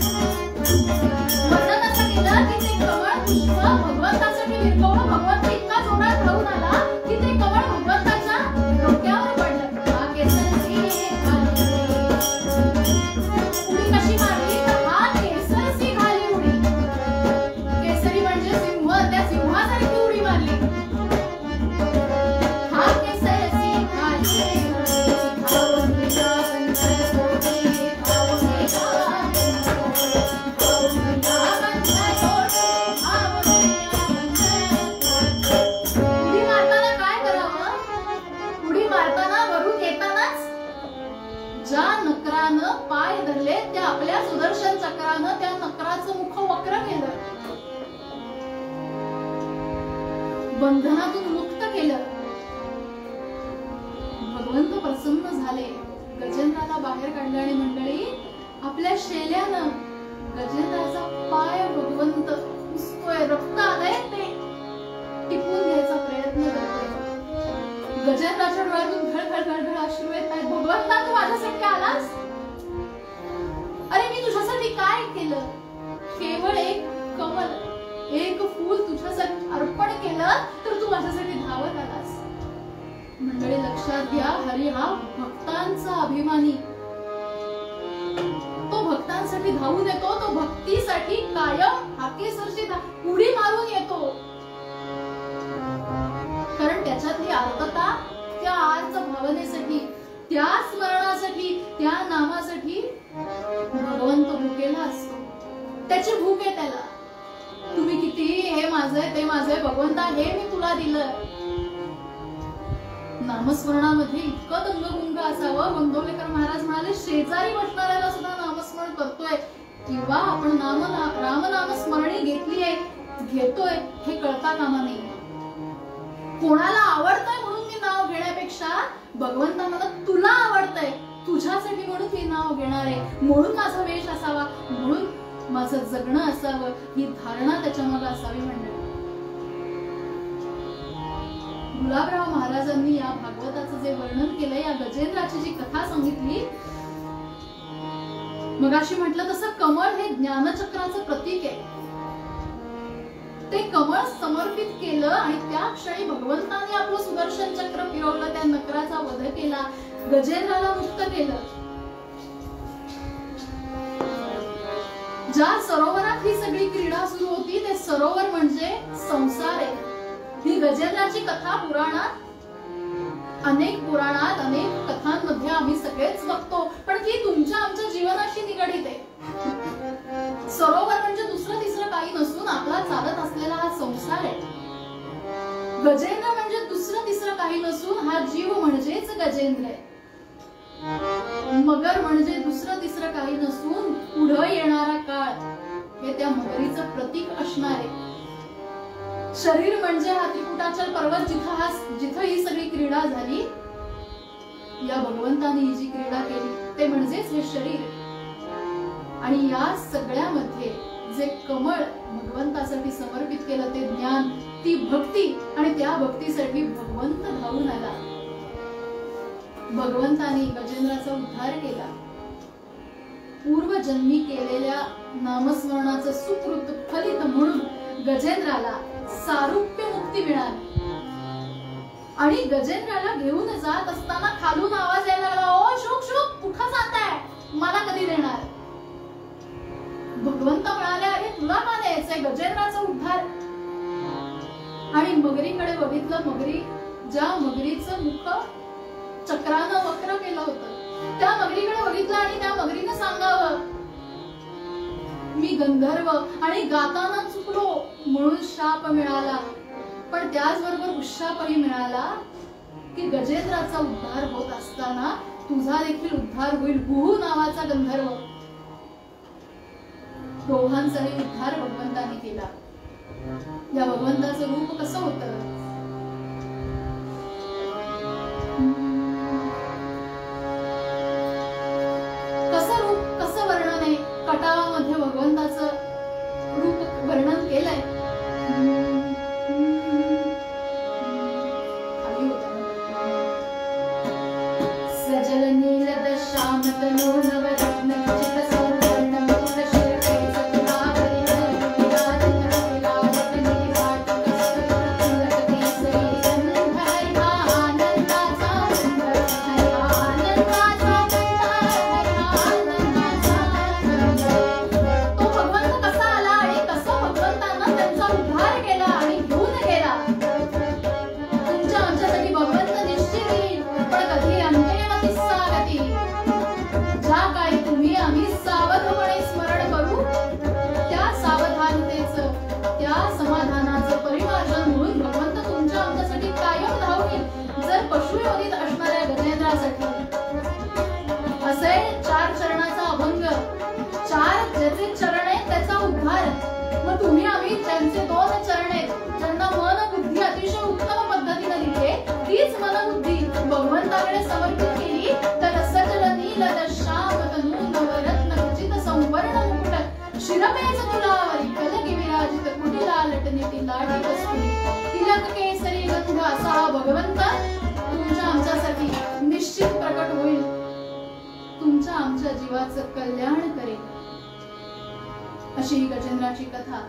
वर्णन असं केलं की ते कमळ पुष्प भगवंतासाठी विरघळून भगवंत इतका जोरात धावून आला की ते कमळ भगवंताच्या डोक्यावर पडलं. हा केसरसी उडी कशी मारली तर हा केसरसी घाली उडी. केसरी म्हणजे सिंह, त्या सिंहासारखी उडी मारली. हा केसरसी घाली उडी, धावून गेला पंचकोटी, धावून गेला पंचकोटी, धावून गेला पंचकोटी, धावून गेला पंचकोटी. उडी मारताना काय करावं? उडी मारताना वरून येतानाच ज्या नकरानं पाय धरले त्या आपल्या सुदर्शन चक्रानं त्या नकराचं मुख वक्र केलं, बंधनातून मुक्त केलं. भगवंत प्रसन्न झाले. बाहेर काढलं आणि मंडळी आपल्या शेल्यानं गजेंद्राचा पाय भगवंत पुसतोय, रक्त आलंय ते टिपून घ्यायचा प्रयत्न करतोय. गजेंद्राच्या डोळ्यातून घळघळ घळघळ अश्रू येत आहेत. भगवंता तू माझ्यासाठी आलास? अरे मी तुझ्यासाठी काय केलं? केवळ एक कमल, एक फूल तुझ्यासाठी अर्पण केलं तर तू माझ्यासाठी धावत आलास. मंडळी लक्षात घ्या, हरी हा भक्तांचा अभिमानी. तो भक्तांसाठी धावून येतो, तो भक्तीसाठी कायम हाकेसरशी उडी मारून येतो. कारण त्याच्यातली आर्तता त्या आर्त भावनेसाठी, त्या स्मरणासाठी, त्या नामासाठी भगवंत भुकेला असतो. त्याची भूक आहे त्याला. तुम्ही किती हे माझे ते माझे भगवंता हे मी तुला दिलं. नामस्मरणामध्ये इतकं दंगगुंग असावं. गोंदवलेकर महाराज म्हणाले शेजारी बसणाऱ्याला सुद्धा नामस्मरण करतोय किंवा आपण रामनाम स्मरणी घेतलीये, घेतोय हे कळता कामा नये. कोणाला आवडतंय म्हणून मी नाव घेण्यापेक्षा भगवंता मला तुला आवडतंय, तुझ्यासाठी म्हणून मी नाव घेणार आहे, म्हणून माझा वेश असावा, म्हणून माझं जगणं असावं, ही धारणा त्याच्या मागे असावी. मंडळी गुलाबराव महाराजांनी या भागवताचं जे वर्णन केलंय, या गजेंद्राची जी कथा सांगितली, मगाशी म्हटलं तसं कमळ हे ज्ञानचक्राचं प्रतीक आहे. ते कमळ समर्पित केलं आणि त्या क्षणी भगवंताने आपलं सुदर्शन चक्र फिरवलं, त्या नकराचा वध केला, गजेंद्राला मुक्त केलं. ज्या सरोवरात ही सगळी क्रीडा सुरू होती ते सरोवर म्हणजे संसार आहे. ही गजेंद्राची कथा पुराणात, अनेक पुराणात, अनेक कथांमध्ये आम्ही सगळेच बघतो, पण ती तुमच्या आमच्या जीवनाशी निगडीत आहे. सरोवर म्हणजे दुसरं तिसरं काही नसून आपला चालत असलेला हा संसार आहे. गजेंद्र म्हणजे दुसरं तिसरं काही नसून हा जीव म्हणजेच गजेंद्र आहे. मगर म्हणजे दुसरं तिसरं काही नसून पुढे येणारा काळ हे त्या मगरीचं प्रतीक असणार आहे. शरीर म्हणजे हा त्रिकुटाचल पर्वत, जिथं ही सगळी क्रीडा झाली, या भगवंताने ही जी क्रीडा केली ते म्हणजेच हे शरीर. आणि या सगळ्यामध्ये जे कमळ भगवंतासाठी समर्पित केलं ते ज्ञान, ती भक्ती, आणि त्या भक्तीसाठी भगवंत धावून आला. भगवंताने गजेंद्राचा उद्धार केला. पूर्वजन्मी केलेल्या नामस्मरणाचं सुकृत फलित म्हणून गजेंद्राला सारूप्य मुक्ती मिळाली. आणि गजेंद्राला घेऊन जात असताना खालून आवाज यायला लागला, ओ शुक शुक, कुठं जाताय, मला कधी देणार? भगवंत म्हणाले, अरे तुला का द्यायचंय? गजेंद्राचा उद्धार. आणि मगरीकडे बघितलं. ज्या मगरीचं मुख चक्रानं वक्र केलं होतं, त्या मगरीकडे बघितलं आणि त्या मगरीनं सांगावं, मी गंधर्व आणि गाताना चुकलो म्हणून शाप मिळाला, पण त्याचबरोबर उशापही मिळाला की गजेंद्राचा उद्धार होत असताना तुझा देखील उद्धार होईल. गुहू नावाचा गंधर्व, दोघांचाही उद्धार भगवंताने केला. या भगवंताचं रूप कसं होतं? कसं वर्णन आहे? कटावामध्ये भगवंताचं रूप वर्णन केलंय. सजल नील श्याम तनो नवरत्न भगवंताकडे समर्पित केली तर सजल नील विरमेच तुलावरी कलगी विराजित कुटिला लटनिटी लाटी कस्तुरी तिलक केसरी गंध असा हा भगवंत तुमच्या आमच्यासाठी निश्चित प्रकट होईल, तुमच्या आमच्या जीवाचं कल्याण करेल. अशी ही गजेंद्राची कथा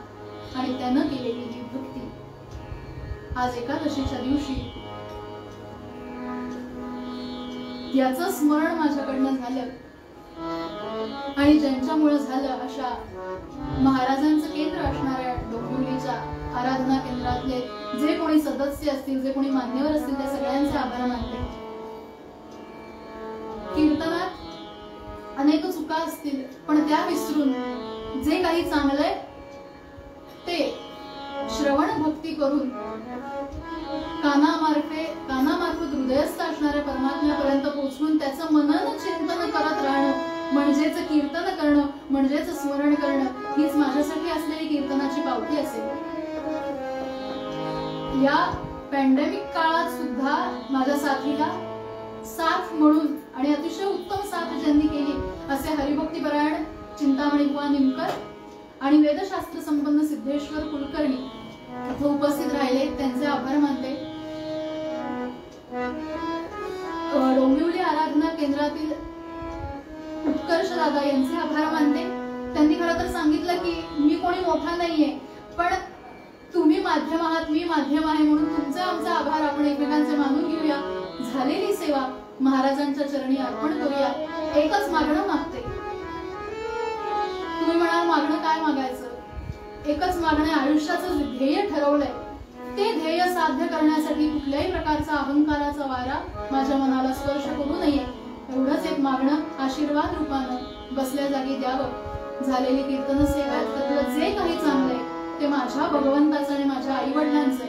आणि त्यानं केलेली ही भक्ती. आज एकादशीच्या दिवशी याचं स्मरण माझ्याकडनं झालं आणि ज्यांच्यामुळे झालं अशा महाराजांचं केंद्र असणाऱ्या डोंबिवलीच्या आराधना केंद्रातले जे कोणी सदस्य असतील, जे कोणी मान्यवर असतील, त्या सगळ्यांचे आभार मानते. कीर्तनात अनेक चुका असतील, पण त्या विसरून जे काही चांगलंय ते श्रवण भक्ती करून कानामार्फत हृदयस्थ असणाऱ्या परमात्म्यापर्यंत पोहोचून त्याचं मनन चिंतन करत राहणं म्हणजेच कीर्तन करणं, म्हणजेच स्मरण करणं, हीच माझ्यासाठी असलेली कीर्तनाची पावती असेल. या पॅन्डेमिक काळात सुद्धा माझ्या साथीला साथ म्हणून आणि अतिशय उत्तम साथ ज्यांनी केली असे हरिभक्तीपरायण चिंतामणी बुवा निमकर आणि वेदशास्त्र संपन्न सिद्धेश्वर कुलकर्णी इथे उपस्थित राहिले, त्यांचे आभार मानते. डोंबिवली आराधना केंद्रातील उत्कर्ष दादा यांचे आभार मानते. त्यांनी खरं तर सांगितलं की मी कोणी मोठा नाहीये, पण तुम्ही माध्यम आहात, मी माध्यम आहे, म्हणून तुमचे आमचे आभार आपण एकमेकांचे मानून घेऊया. झालेली सेवा महाराजांच्या चरणी अर्पण करूया. एकच मागणं मागते. तुम्ही म्हणाल मागणं काय मागायचं? एकच मागणं, आयुष्याचं ध्येय ठरवलंय ते ध्येय साध्य करण्यासाठी कुठल्याही प्रकारचा अहंकाराचा वारा माझ्या मनाला स्पर्श करू नये, एवढंच एक मागणं आशीर्वाद रूपानं बसल्या जागी द्यावं. झालेली कीर्तन सेवा त्यातलं जे काही चांगलंय ते माझ्या भगवंताचं आणि माझ्या आई वडिलांचं.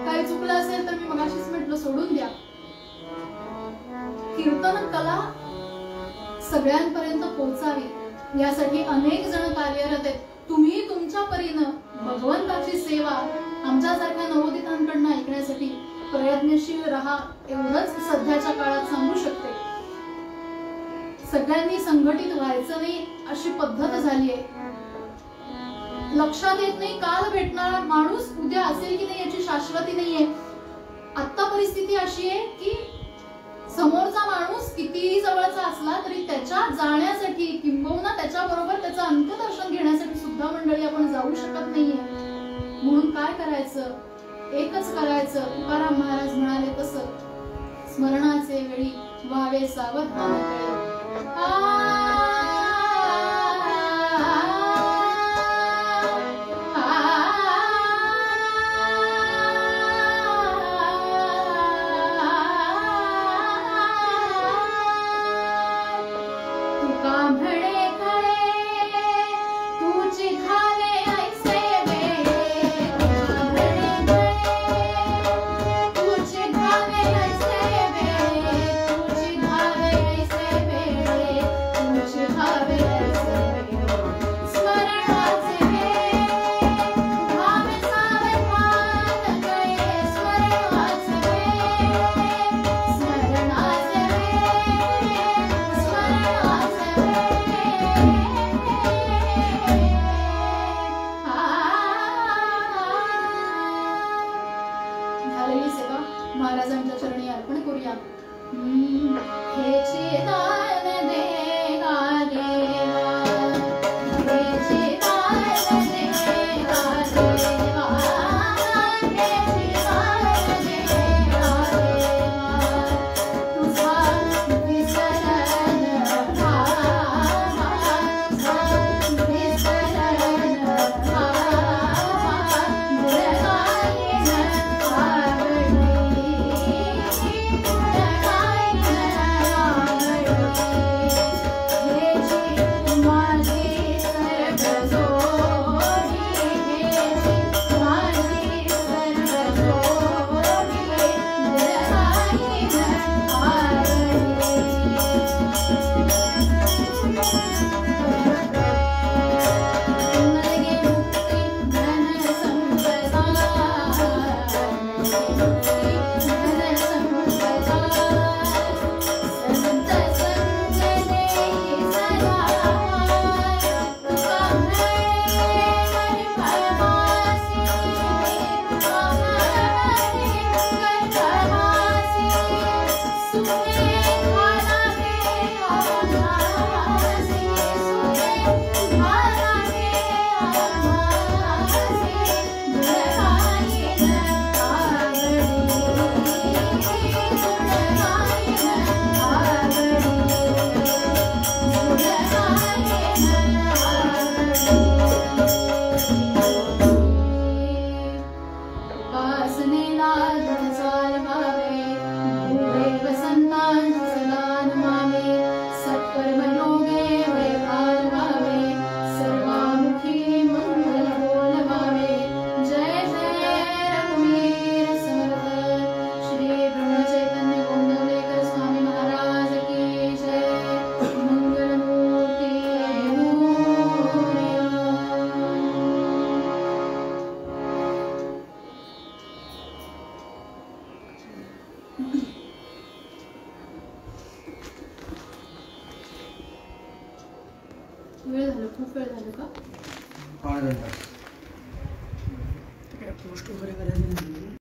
काही चुकलं असेल तर मी मगाशीच म्हटलं सोडून द्या. कीर्तन कला सगळ्यांपर्यंत पोहोचावी यासाठी अनेक जण कार्यरत आहेत. तुम्ही तुमच्या परीनं भगवंताची सेवा आमच्यासारख्या नवोदितांकडनं ऐकण्यासाठी प्रयत्नशील राहा, एवढंच सध्याच्या काळात सांगू शकते. सगळ्यांनी संघटित व्हायचं नाही अशी पद्धत झालीये. लक्षात येत नाही काल भेटणारा माणूस उद्या असेल की नाही याची शाश्वती नाहीये. आता परिस्थिती अशी आहे की समोरचा माणूस कितीही जवळचा असला तरी त्याच्या जाण्यासाठी किंबहुना त्याच्या बरोबर त्याचं अंत्यदर्शन घेण्यासाठी सुद्धा मंडळी आपण जाऊ शकत नाहीये. म्हणून काय करायचं? एकच करायचं. तुकाराम महाराज म्हणाले तसं, स्मरणाचे वेळी व्हावे सावधान कळे. वेळ झालं, खूप वेळ झालं का? पोस्ट वगैरे करायचं नाही.